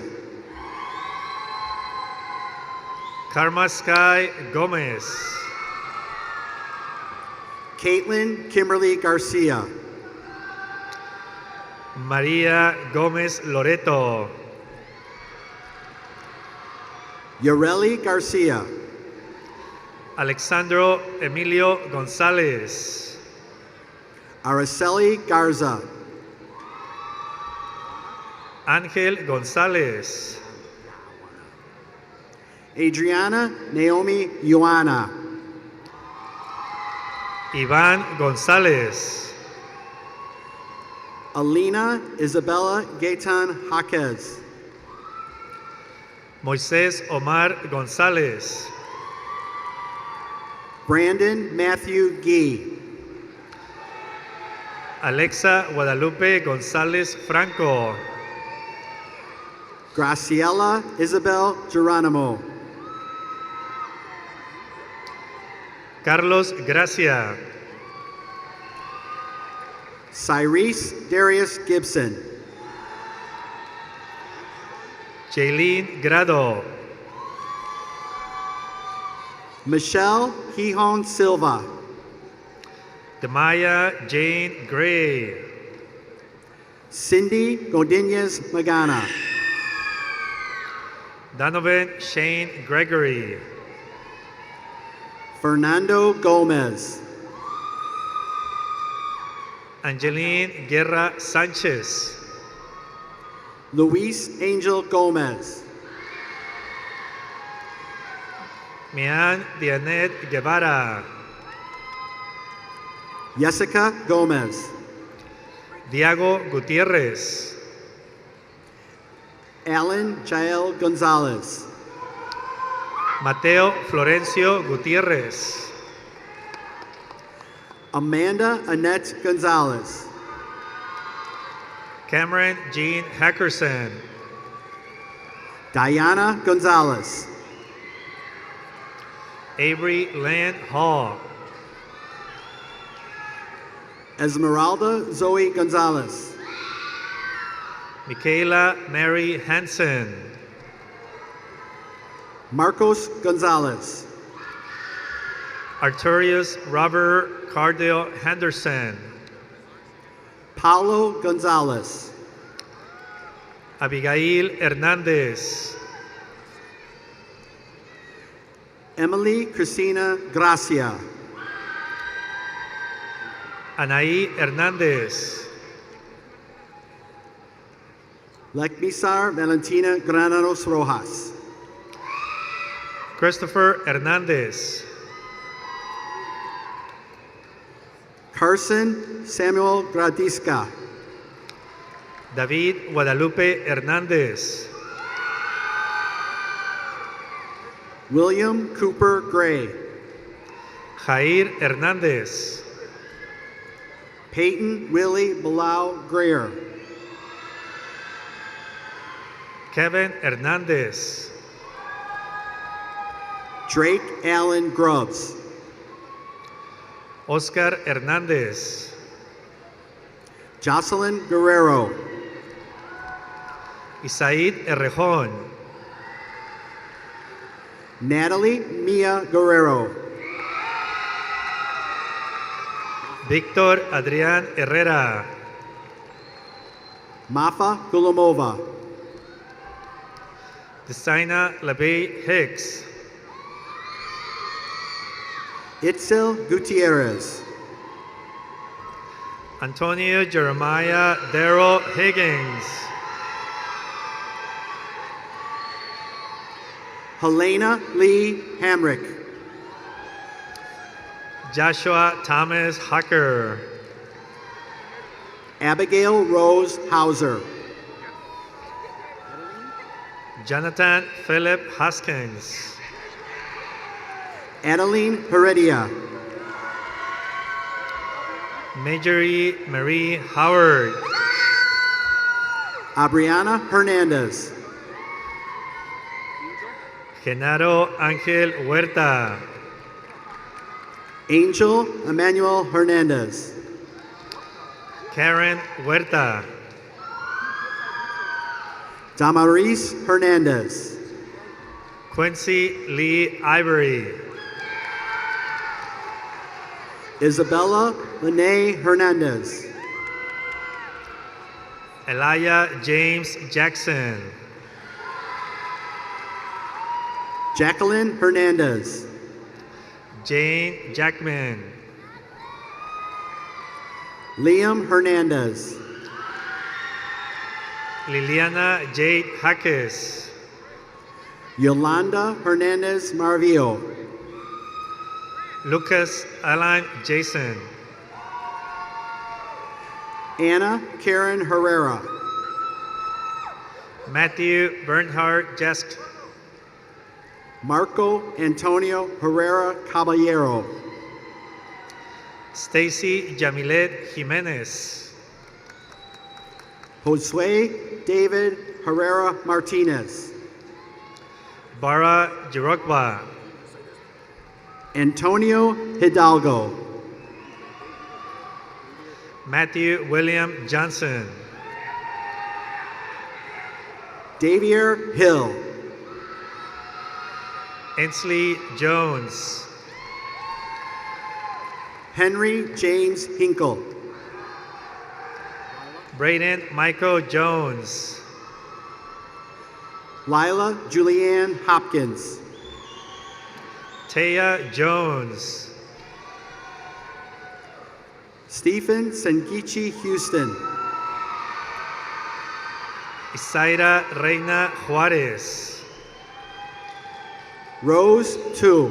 Karma Sky Gomez. Caitlin Kimberly Garcia. Maria Gomez Loreto. Yareli Garcia. Alexandro Emilio Gonzalez. Araceli Garza. Ángel González. Adriana Naomi Ioana. Iván González. Alina Isabella Gaetan Jaquez. Moisés Omar González. Brandon Matthew Gee. Alexa Guadalupe González Franco. Graciela Isabel Geronimo. Carlos Gracia. Cyrese Darius Gibson. Jaylene Grado. Michelle Hihon Silva. Demaya Jane Gray. Cindy Godinez Magana. Donovan Shane Gregory. Fernando Gomez. Angeline Guerra Sánchez. Luis Angel Gomez. Mian Dianet Guevara. Jessica Gomez. Diego Gutierrez. Alan Jael Gonzalez. Mateo Florencio Gutierrez. Amanda Annette Gonzalez. Cameron Jean Hackerson. Diana Gonzalez. Avery Lynn Hall. Esmeralda Zoe Gonzalez. Michaela Mary Hansen. Marcos Gonzalez. Arturius Robert Cardale Henderson. Paulo Gonzalez. Abigail Hernandez. Emily Cristina Gracia. Anaí Hernandez. Lekmisar Valentina Granados Rojas. Christopher Hernandez. Carson Samuel Gradiska. David Guadalupe Hernandez. William Cooper Gray. Jair Hernandez. Peyton Willie Bilal Greer. Kevin Hernandez. Drake Allen Grubbs. Oscar Hernandez. Jocelyn Guerrero. Isaid Errejón. Natalie Mia Guerrero. Víctor Adrián Herrera. Mafa Gulomova. Desaina LaBey Hicks. Itzel Gutierrez. Antonio Jeremiah Darrell Higgins. Helena Lee Hamrick. Joshua Thomas Hucker. Abigail Rose Hauser. Jonathan Philip Hoskins. Adeline Heredia. Marjorie Marie Howard. Abriana Hernandez. Genaro Ángel Huerta. Angel Emmanuel Hernandez. Karen Huerta. Damaris Hernandez. Quincy Lee Ivory. Isabella Lene Hernandez. Elia James Jackson. Jacqueline Hernandez. Jane Jackman. Liam Hernandez. Liliana Jade Jaques. Yolanda Hernandez Marvillo. Lucas Alan Jason. Anna Karen Herrera. Matthew Bernhard Jesk. Marco Antonio Herrera Caballero. Stacy Jamilet Jimenez. Josue David Herrera Martinez. Bara Jirokba. Antonio Hidalgo. Matthew William Johnson. Davier Hill. Ainsley Jones. Henry James Hinkle. Braden Michael Jones. Lila Julianne Hopkins. Taya Jones. Stephen Sengichi Houston. Isaira Reina Juarez. Rose Tu.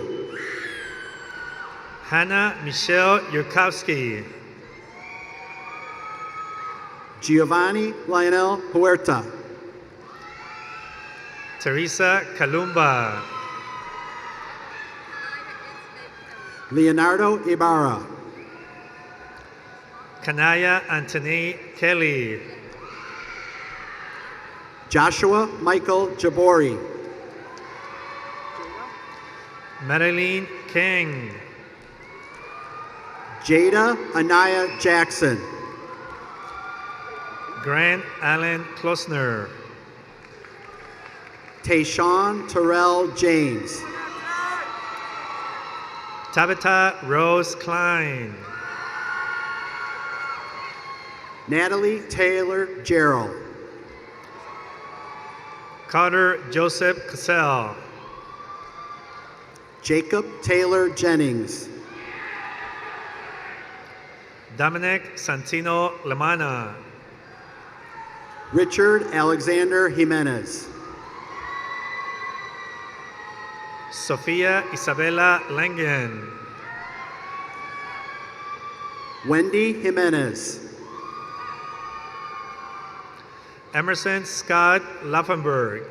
Hannah Michelle Yurkowski. Giovanni Lionel Huerta. Teresa Kalumba. Leonardo Ibarra. Kanaya Anthony Kelly. Joshua Michael Jabori. Madeline King. Jada Anaya Jackson. Grant Allen Klosner. Tayshawn Terrell James. Tabitha Rose Klein. Natalie Taylor Gerald. Carter Joseph Cassell. Jacob Taylor Jennings. Dominic Santino Lamana. Richard Alexander Jimenez. Sofia Isabella Langen. Wendy Jimenez. Emerson Scott Laffenberg.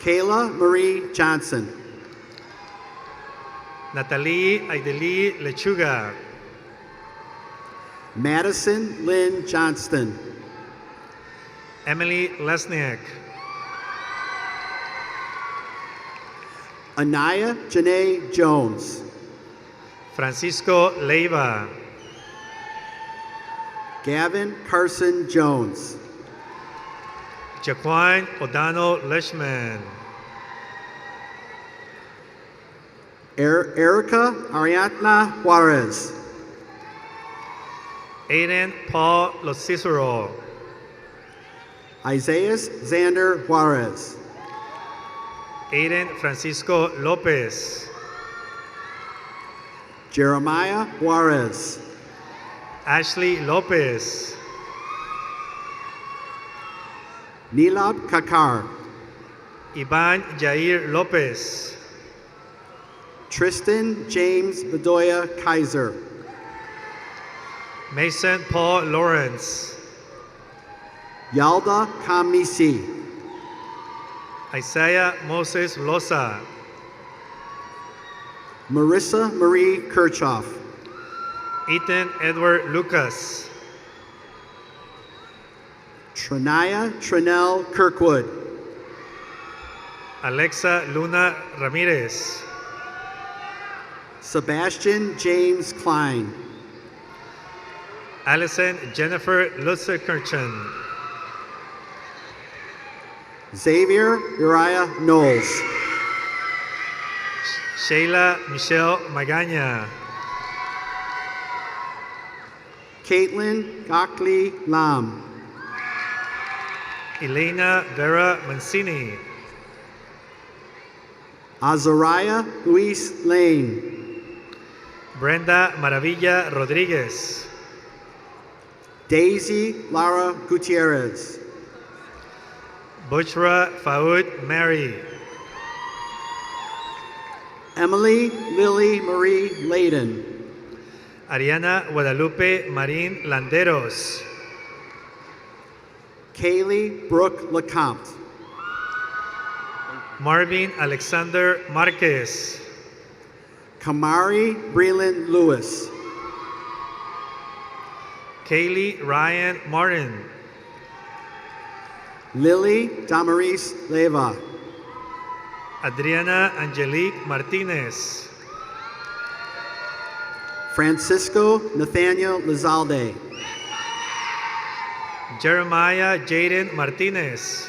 Kayla Marie Johnson. Natalie Aideli Lechuga. Madison Lynn Johnston. Emily Lesniak. Anaya Janae Jones. Francisco Leiva. Gavin Carson Jones. Jaquan O'Donnell Lishman. Erica Ariadna Juarez. Aiden Paul Los Cicero. Isaiah Xander Juarez. Aiden Francisco Lopez. Jeremiah Juarez. Ashley Lopez. Nilab Kakar. Ivan Jair Lopez. Tristan James Bedoya Kaiser. Mason Paul Lawrence. Yalda Kamnisi. Isaiah Moses Loza. Marissa Marie Kirchhoff. Ethan Edward Lucas. Trinaya Trinell Kirkwood. Alexa Luna Ramirez. Sebastian James Klein. Allison Jennifer Lutzerkirchen. Xavier Uriah Knowles. Sheila Michelle Magana. Caitlin Gockley Lam. Elena Vera Mancini. Azariah Luis Lane. Brenda Maravilla Rodriguez. Daisy Lara Gutierrez. Bushra Faud Mary. Emily Lily Marie Layden. Ariana Guadalupe Marín Landeros. Kaylee Brooke LeCompte. Marvin Alexander Marquez. Kamari Breland Lewis. Kaylee Ryan Martin. Lily Damaris Leva. Adriana Angelique Martinez. Francisco Nathaniel Lizalde. Jeremiah Jaden Martinez.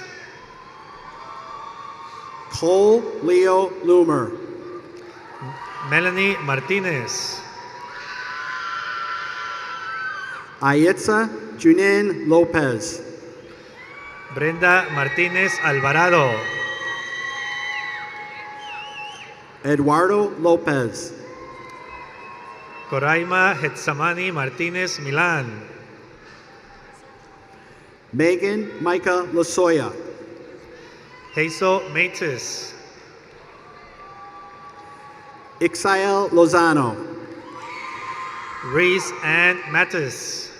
Cole Leo Loomer. Melanie Martinez. Ayetza Junin Lopez. Brenda Martinez Alvarado. Eduardo Lopez. Coraima Getsamani Martinez Milan. Megan Micah Lasoya. Hazel Matis. Ixael Lozano. Reese Ann Mattis.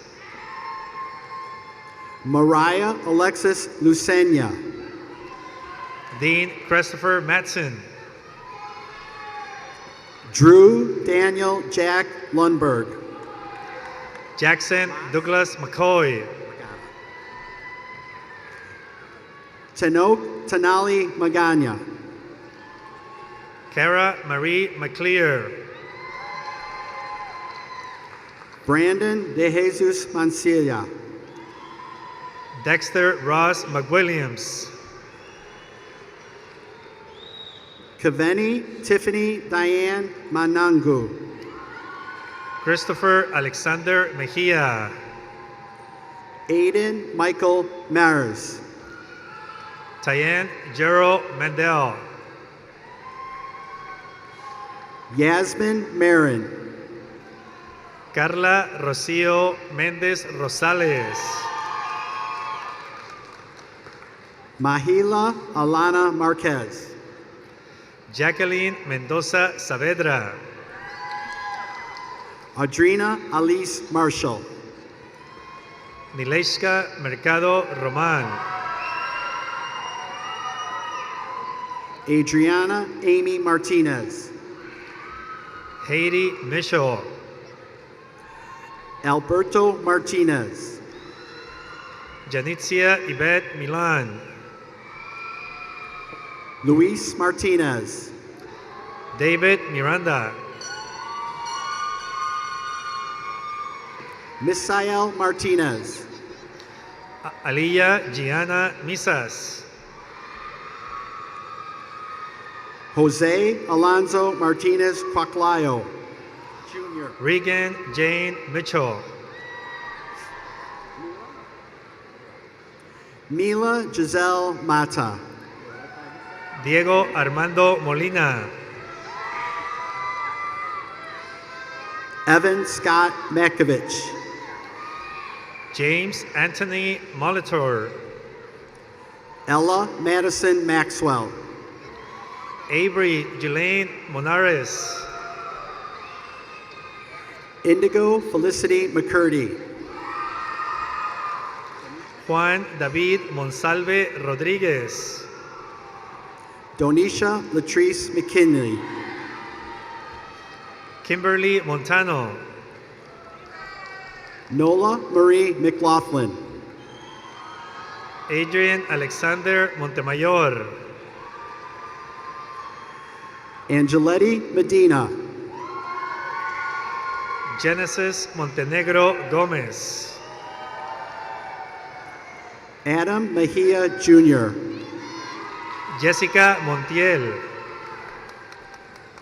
Mariah Alexis Lucena. Dean Christopher Matson. Drew Daniel Jack Lundberg. Jackson Douglas McCoy. Tenok Tanali Magana. Cara Marie McClear. Brandon De Jesus Mancilla. Dexter Ross McWilliams. Kaveni Tiffany Diane Manangu. Christopher Alexander Mejia. Aiden Michael Maris. Tyann Gerald Mendel. Yasmin Marin. Carla Rocio Méndez Rosales. Mahila Alana Marquez. Jacqueline Mendoza Saavedra. Adrina Alice Marshall. Nileshka Mercado Roman. Adriana Amy Martinez. Haiti Mitchell. Alberto Martinez. Janitzia Yvette Milan. Luis Martinez. David Miranda. Misael Martinez. Aliyah Gianna Misas. Jose Alonso Martinez Quaclayo. Jr. Regan Jane Mitchell. Mila Giselle Mata. Diego Armando Molina. Evan Scott Makovich. James Anthony Molitor. Ella Madison Maxwell. Avery Jelaine Monares. Indigo Felicity McCurdy. Juan David Monsalve Rodriguez. Donisha Latrice McKinley. Kimberly Montano. Nola Marie McLaughlin. Adrian Alexander Montemayor. Angeletti Medina. Genesis Montenegro Gomez. Adam Mejia Jr. Jessica Montiel.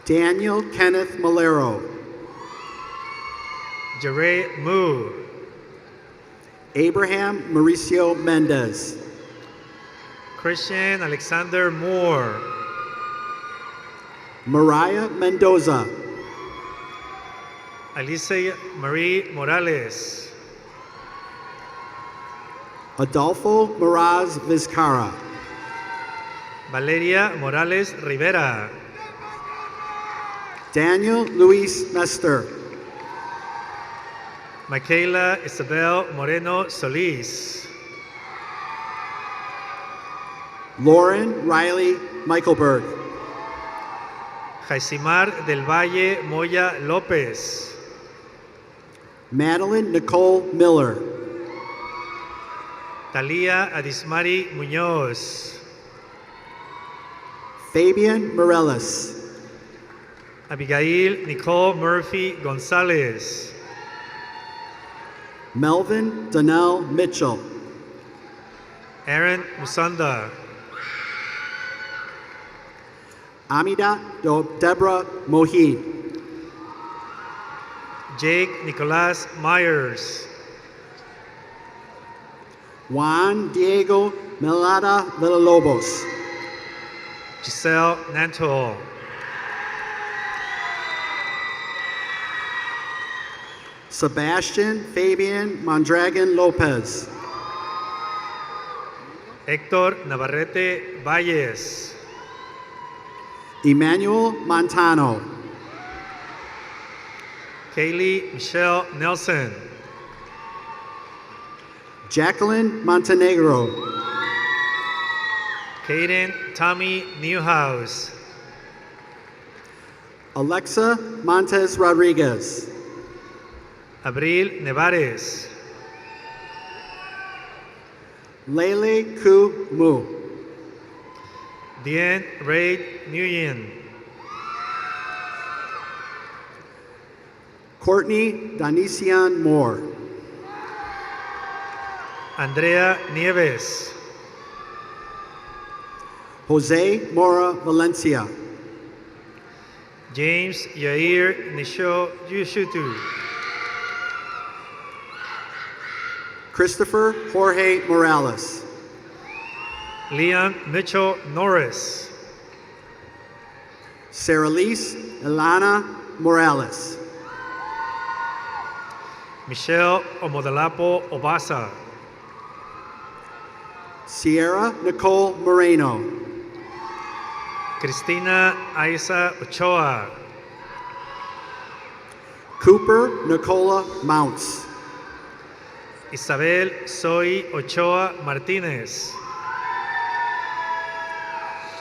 Daniel Kenneth Malero. Jeray Mu. Abraham Mauricio Mendez. Christian Alexander Moore. Mariah Mendoza. Alicia Marie Morales. Adolfo Moraz Vizcarra. Valeria Morales Rivera. Daniel Luis Mester. Michaela Isabel Moreno Solis. Lauren Riley Michaelberg. Jaisimar del Valle Moya López. Madeline Nicole Miller. Talia Adismari Muñoz. Fabian Morales. Abigail Nicole Murphy Gonzalez. Melvin Donnell Mitchell. Aaron Musanda. Amida Deborah Mohid. Jake Nicolas Myers. Juan Diego Melada Villalobos. Giselle Nantol. Sebastian Fabian Mondragon Lopez. Héctor Navarrete Valles. Emmanuel Montano. Kaylee Michelle Nelson. Jacqueline Montenegro. Caden Tommy Newhouse. Alexa Montes Rodriguez. Abril Nevares. Lele Ku Mu. Dien Raid Nguyen. Courtney Danician Moore. Andrea Nieves. Jose Mora Valencia. James Yair Nisho Yushutu. Christopher Jorge Morales. Leon Mitchell Norris. Sarah Lise Elana Morales. Michelle Omodalapo Obasa. Sierra Nicole Moreno. Cristina Aiza Ochoa. Cooper Nicola Mounts. Isabel Zoe Ochoa Martinez.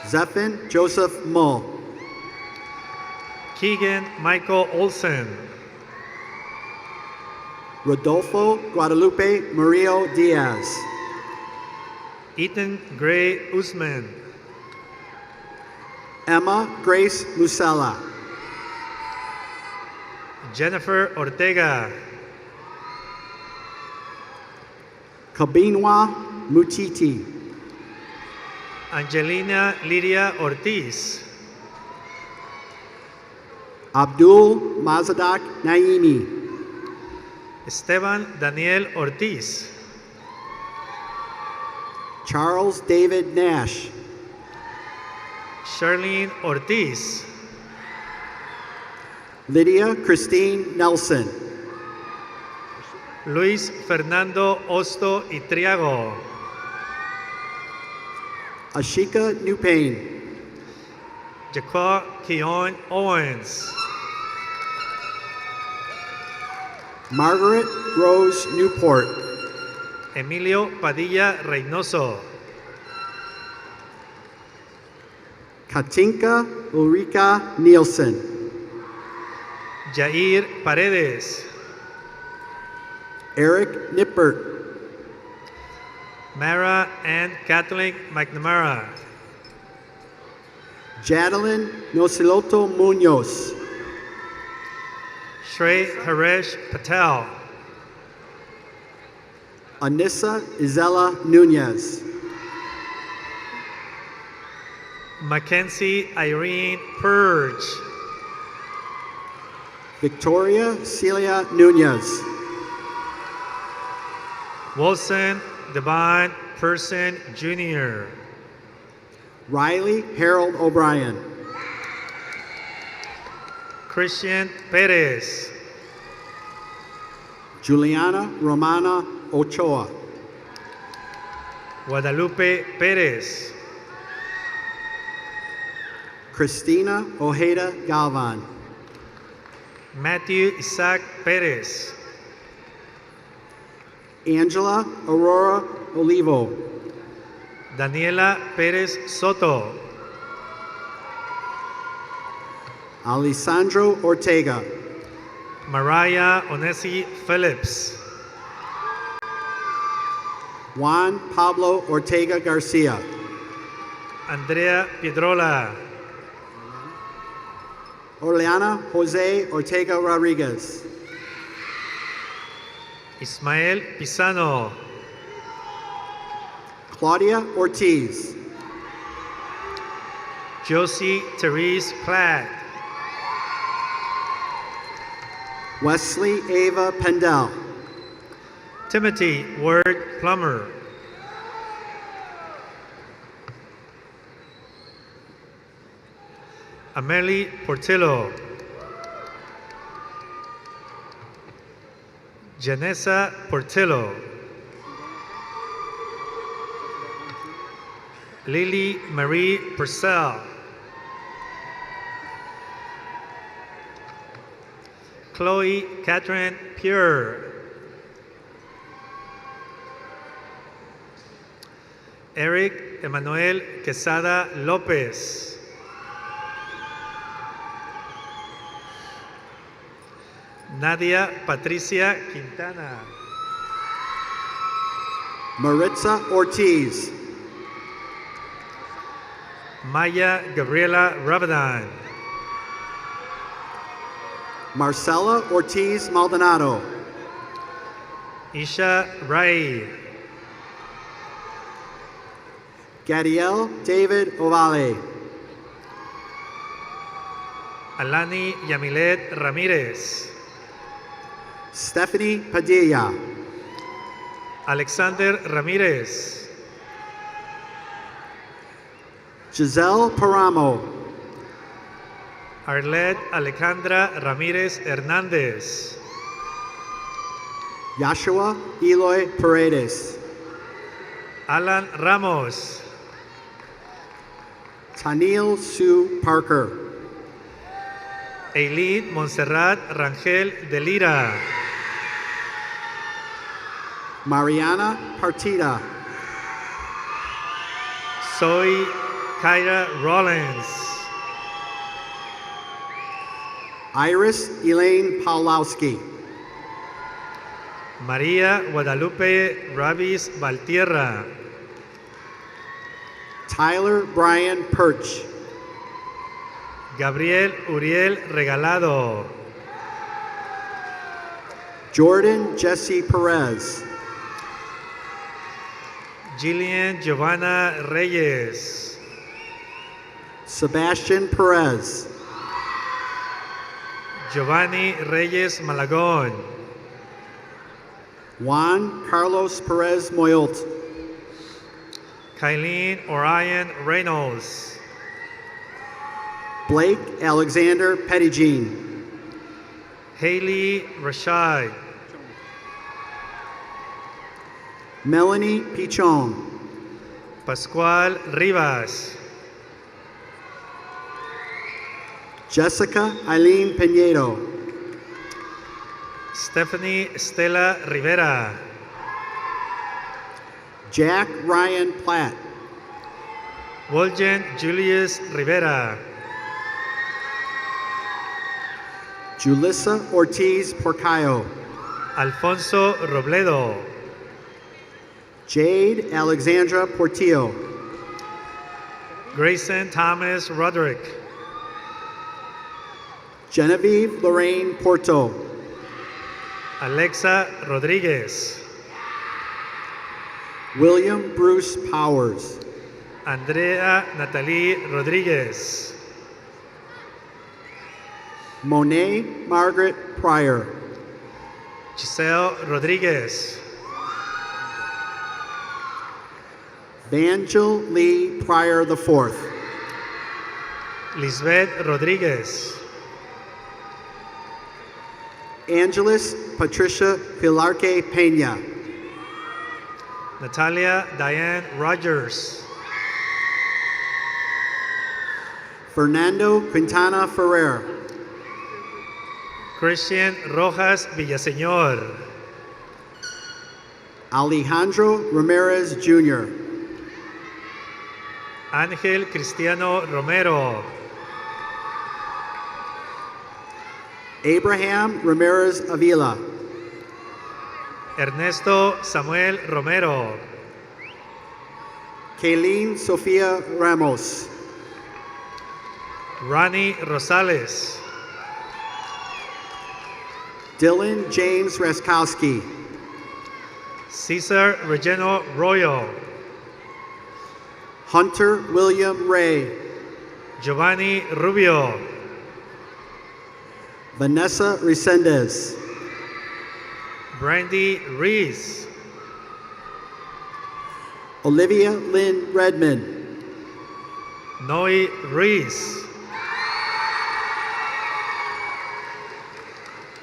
Zephon Joseph Mull. Keegan Michael Olsen. Rodolfo Guadalupe Murillo Diaz. Ethan Gray Usman. Emma Grace Musella. Jennifer Ortega. Kabinwa Mutiti. Angelina Lidia Ortiz. Abdul Mazadak Naimi. Esteban Daniel Ortiz. Charles David Nash. Charlene Ortiz. Lydia Christine Nelson. Luis Fernando Osto Itriago. Ashika Newpain. Jaquan Keon Owens. Margaret Rose Newport. Emilio Padilla Reynoso. Katinka Ulrika Nielsen. Jair Paredes. Eric Nippert. Mara and Kathleen McNamara. Jadelyn Nosiloto Munoz. Shrey Haresh Patel. Anissa Isela Nunez. Mackenzie Irene Purge. Victoria Celia Nunez. Wilson Devon Person Jr. Riley Harold O'Brien. Christian Perez. Juliana Romana Ochoa. Guadalupe Perez. Christina Ojeda Galvan. Matthew Isaac Perez. Angela Aurora Olivo. Daniela Perez Soto. Alessandro Ortega. Mariah Onesi Phillips. Juan Pablo Ortega Garcia. Andrea Piedrola. Orleana Jose Ortega Rodriguez. Ismael Pisano. Claudia Ortiz. Josie Therese Platt. Wesley Ava Pendel. Timothy Ward Plummer. Amelie Portillo. Janessa Portillo. Lily Marie Purcell. Chloe Catherine Pure. Eric Emmanuel Quesada Lopez. Nadia Patricia Quintana. Maritza Ortiz. Maya Gabriela Rabadán. Marcela Ortiz Maldonado. Isha Rai. Gadiel David Ovale. Alani Yamilet Ramirez. Stephanie Padilla. Alexander Ramirez. Giselle Paramo. Arlette Alejandra Ramirez Hernandez. Yashua Eloy Paredes. Alan Ramos. Tanil Sue Parker. Eileen Montserrat Rangel de Lira. Mariana Partida. Zoe Kyra Rollins. Iris Elaine Pawlowski. María Guadalupe Rabis Valtierra. Tyler Brian Perch. Gabriel Uriel Regalado. Jordan Jesse Perez. Jillian Giovanna Reyes. Sebastian Perez. Giovanni Reyes Malagón. Juan Carlos Perez Moyolt. Kylene Orion Reynolds. Blake Alexander Pettigene. Haley Rashad. Melanie Pichon. Pascual Rivas. Jessica Eileen Pinedo. Stephanie Estela Rivera. Jack Ryan Platt. Wolgen Julius Rivera. Julissa Ortiz Porcayo. Alfonso Robledo. Jade Alexandra Portillo. Grayson Thomas Roderick. Genevieve Lorraine Porto. Alexa Rodriguez. William Bruce Powers. Andrea Natalie Rodriguez. Monet Margaret Pryor. Giselle Rodriguez. Vangel Lee Pryor IV. Lisbeth Rodriguez. Angeles Patricia Pilarque Pena. Natalia Diane Rogers. Fernando Quintana Ferrer. Christian Rojas Villaseñor. Alejandro Ramirez Jr. Ángel Cristiano Romero. Abraham Ramirez Avila. Ernesto Samuel Romero. Kayleen Sofia Ramos. Ronnie Rosales. Dylan James Raskowski. Cesar Regeno Royo. Hunter William Ray. Giovanni Rubio. Vanessa Resendez. Brandy Reese. Olivia Lynn Redmond. Noe Reese.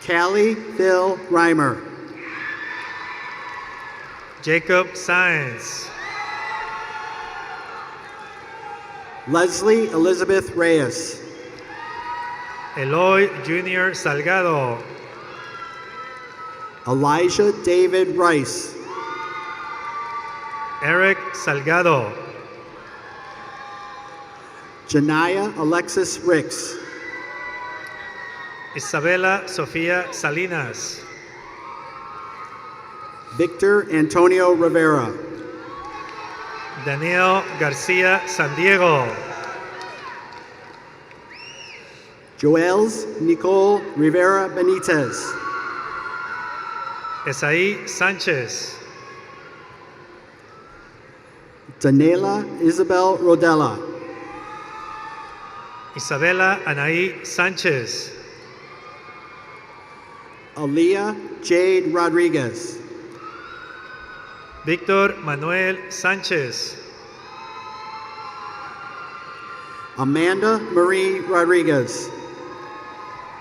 Callie Phil Reimer. Jacob Sáenz. Leslie Elizabeth Reyes. Eloy Jr. Salgado. Elijah David Rice. Eric Salgado. Janaya Alexis Ricks. Isabela Sofía Salinas. Victor Antonio Rivera. Daniel García San Diego. Joels Nicole Rivera Benitez. Esaí Sánchez. Danela Isabel Rodella. Isabela Anaí Sánchez. Aaliyah Jade Rodriguez. Víctor Manuel Sánchez. Amanda Marie Rodriguez.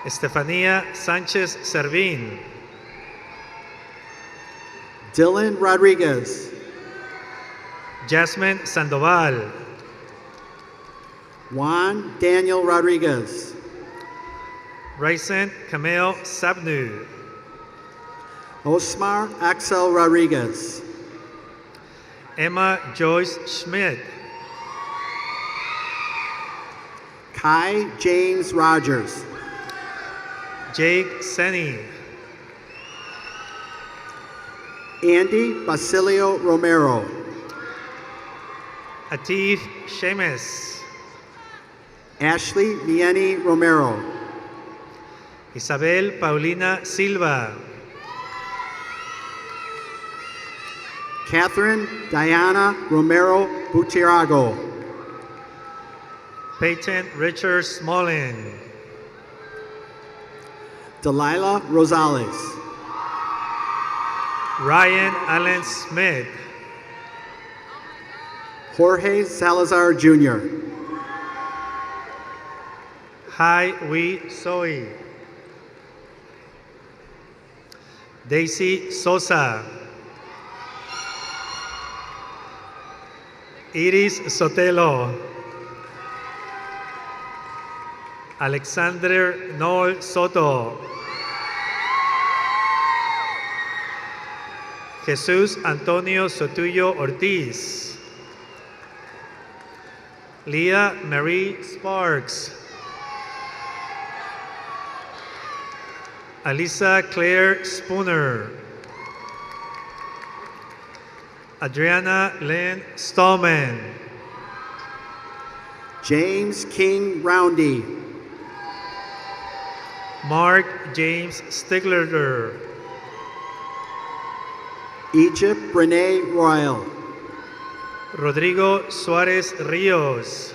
Estefanía Sánchez Servín. Dylan Rodriguez. Jasmine Sandoval. Juan Daniel Rodriguez. Raisen Kamel Sabnu. Osmar Axel Rodriguez. Emma Joyce Schmidt. Kai James Rogers. Jake Seni. Andy Basilio Romero. Atif Shemes. Ashley Mieni Romero. Isabel Paulina Silva. Catherine Diana Romero Butirago. Peyton Richard Smolin. Delilah Rosales. Ryan Allen Smith. Jorge Salazar Jr. Hai Wee Soy. Daisy Sosa. Iris Sotelo. Alexander Noel Soto. Jesús Antonio Sotillo Ortiz. Leah Marie Sparks. Alisa Claire Spooner. Adriana Lynn Stallman. James King Roundy. Mark James Stigler. Egypt Renee Royal. Rodrigo Suarez Rios.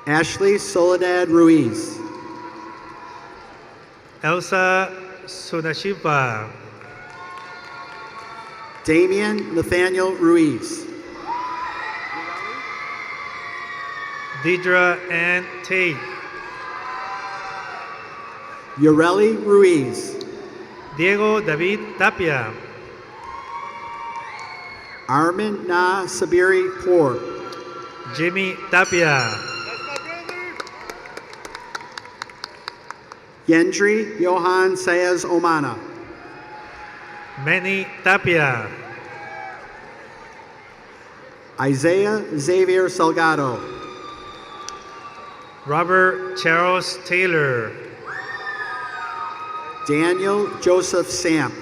Ashley Soledad Ruiz. Elsa Sunashipa. Damian Nathaniel Ruiz. Deidre Ann Tate. Yoreli Ruiz. Diego David Tapia. Armin Na Sabiri Poor. Jimmy Tapia. Yendri Johan Saez Omana. Manny Tapia. Isaiah Xavier Salgado. Robert Charles Taylor. Daniel Joseph Samp.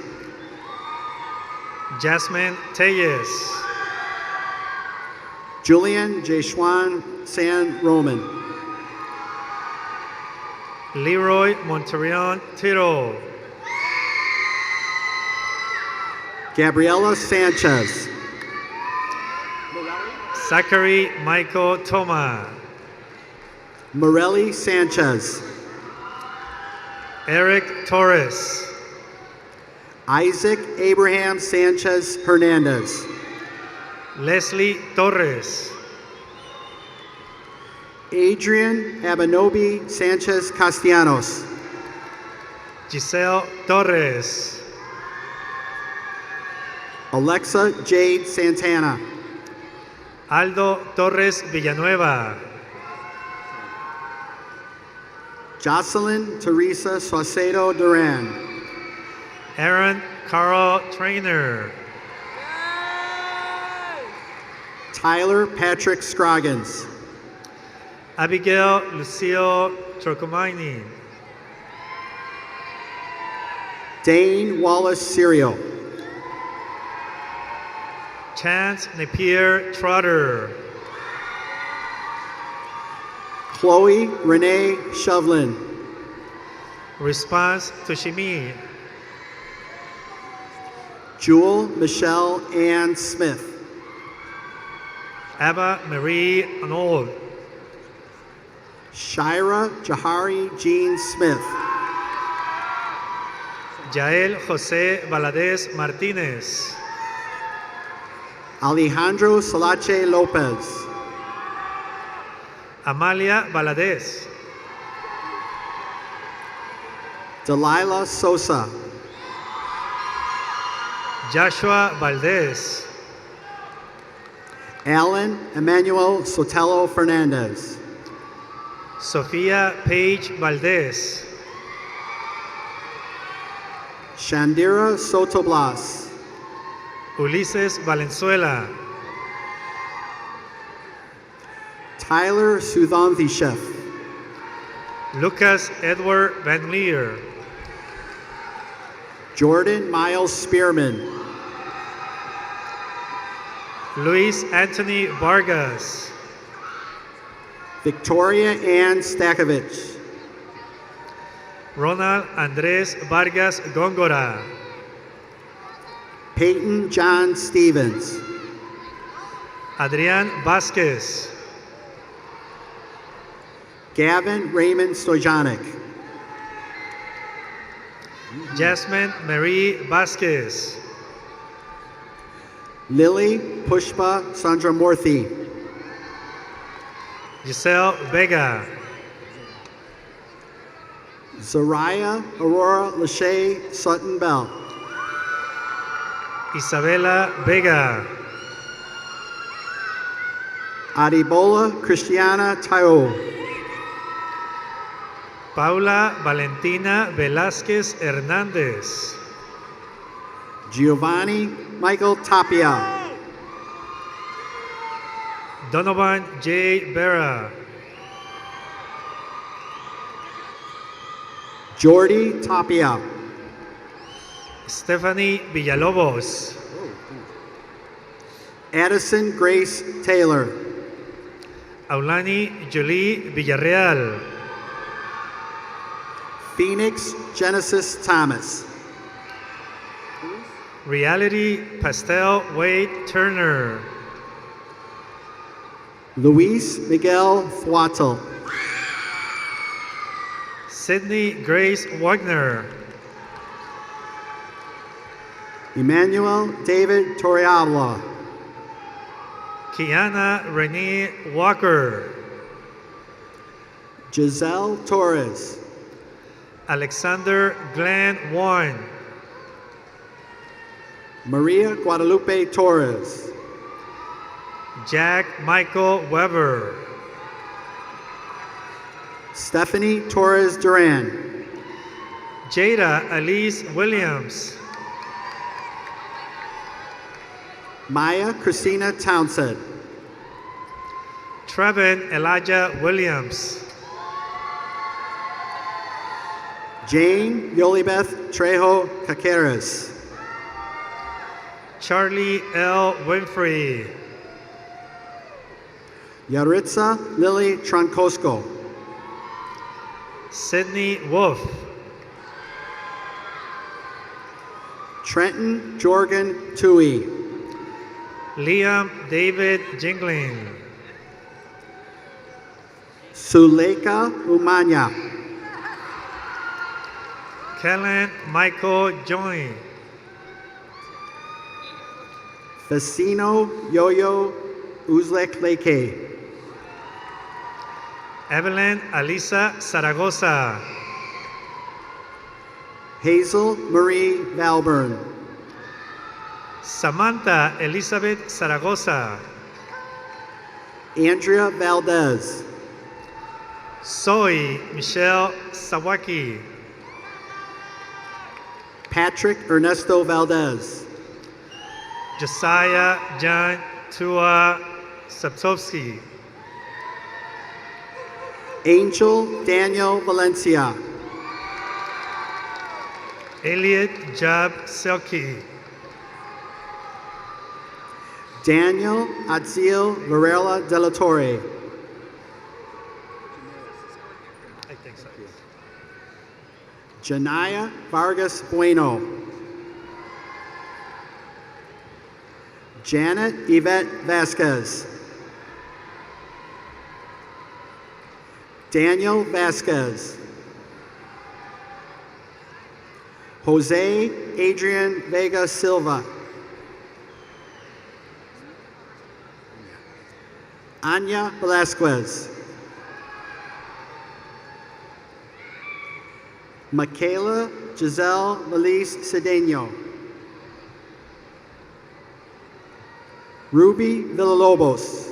Jasmine Teyes. Julian Jeshuan San Roman. Leroy Monterion Tiro. Gabriela Sanchez. Zachary Michael Toma. Morelli Sanchez. Eric Torres. Isaac Abraham Sanchez Hernandez. Leslie Torres. Adrian Abanobi Sanchez Castellanos. Giselle Torres. Alexa Jade Santana. Aldo Torres Villanueva. Jocelyn Teresa Saucedo Duran. Aaron Carl Trainer. Tyler Patrick Scroggins. Abigail Lucio Trocomini. Dane Wallace Serial. Chance Napier Trotter. Chloe Renee Shovlin. Response to Shimi. Jewel Michelle Ann Smith. Ava Marie Arnold. Shira Jahari Jean Smith. Yael José Valadez Martínez. Alejandro Salache Lopez. Amalia Valadez. Delilah Sosa. Joshua Valdez. Alan Emmanuel Sotelo Fernandez. Sofía Page Valdez. Shandira Soto Blas. Ulises Valenzuela. Tyler Sudhanthishef. Lucas Edward Van Leer. Jordan Miles Spearman. Luis Anthony Vargas. Victoria Ann Stakovich. Ronald Andrés Vargas Góngora. Peyton John Stevens. Adrián Vázquez. Gavin Raymond Stojanic. Jasmine Marie Vázquez. Lily Pushpa Sandramurthy. Giselle Vega. Zariah Aurora Lachey Sutton Bell. Isabela Vega. Adibola Christiana Tayo. Paula Valentina Velázquez Hernández. Giovanni Michael Tapia. Donovan J. Vera. Jordi Tapia. Stephanie Villalobos. Addison Grace Taylor. Aulani Julie Villarreal. Phoenix Genesis Thomas. Reality Pastel Wade Turner. Luis Miguel Thwattel. Sydney Grace Wagner. Emmanuel David Torrealba. Kiana Renee Walker. Giselle Torres. Alexander Glenn Warren. Maria Guadalupe Torres. Jack Michael Weber. Stephanie Torres Duran. Jada Elise Williams. Maya Christina Townsend. Trevin Elijah Williams. Jane Yolibeth Trejo Caceres. Charlie L. Winfrey. Yaritza Lily Troncosko. Sydney Wolf. Trenton Jorgen Tui. Liam David Jingling. Suleika Umanya. Kellen Michael Joy. Vecino Yo-Yo Uzlek Leke. Evelyn Alisa Zaragoza. Hazel Marie Valburn. Samantha Elizabeth Zaragoza. Andrea Valdez. Zoe Michelle Sawaki. Patrick Ernesto Valdez. Josiah John Tua Saptowski. Angel Daniel Valencia. Elliot Jab Selke. Daniel Adziel Varela de la Torre. Janaya Vargas Bueno. Janet Yvette Vasquez. Daniel Vasquez. Jose Adrian Vega Silva. Anya Velasquez. Michaela Giselle Melise Cedeno. Ruby Villalobos.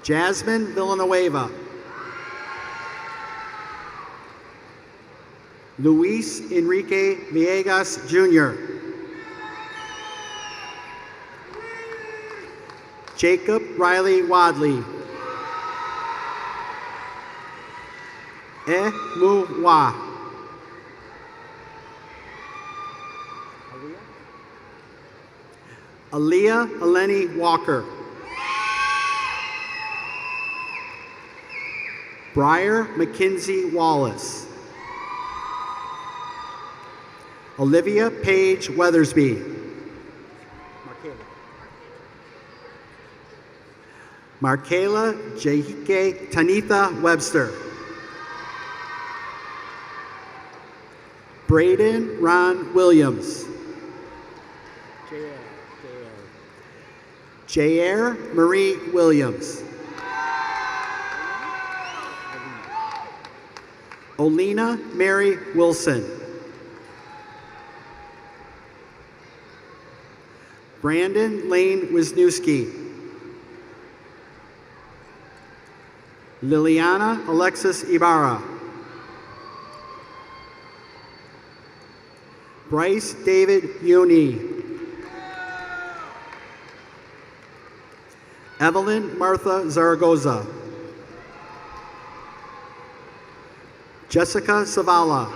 Jasmine Villanueva. Luis Enrique Villegas Jr. Jacob Riley Wadley. Mu Wa. Aaliyah Eleni Walker. Briar McKinsey Wallace. Olivia Page Weathersby. Markayla Jahike Tanitha Webster. Braden Ron Williams. Jair Marie Williams. Olena Mary Wilson. Brandon Lane Wisniewski. Liliana Alexis Ibarra. Bryce David Uni. Evelyn Martha Zaragoza. Jessica Savala.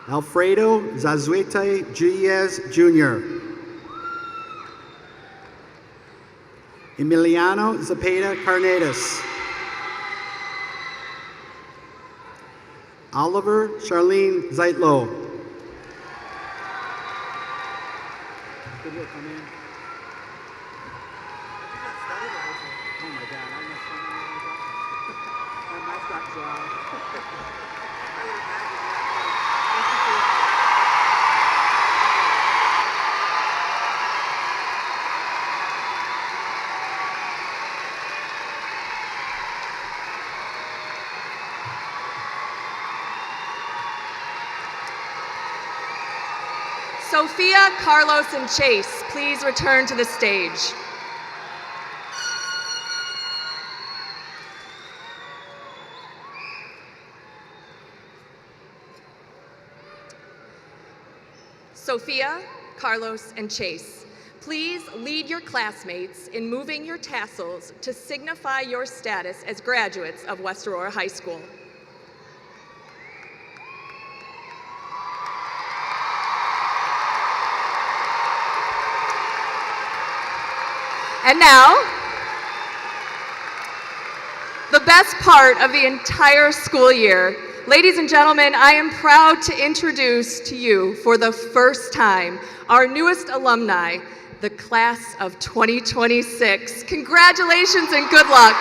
Alfredo Zazuete Juez Jr. Emiliano Zapata Carnedas. Oliver Charlene Zeitlo. Sophia, Carlos, and Chase, please return to the stage. Sophia, Carlos, and Chase, please lead your classmates in moving your tassels to signify your status as graduates of West Aurora High School. And now, the best part of the entire school year. Ladies and gentlemen, I am proud to introduce to you for the first time our newest alumni, the class of 2026. Congratulations and good luck.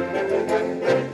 Thank you.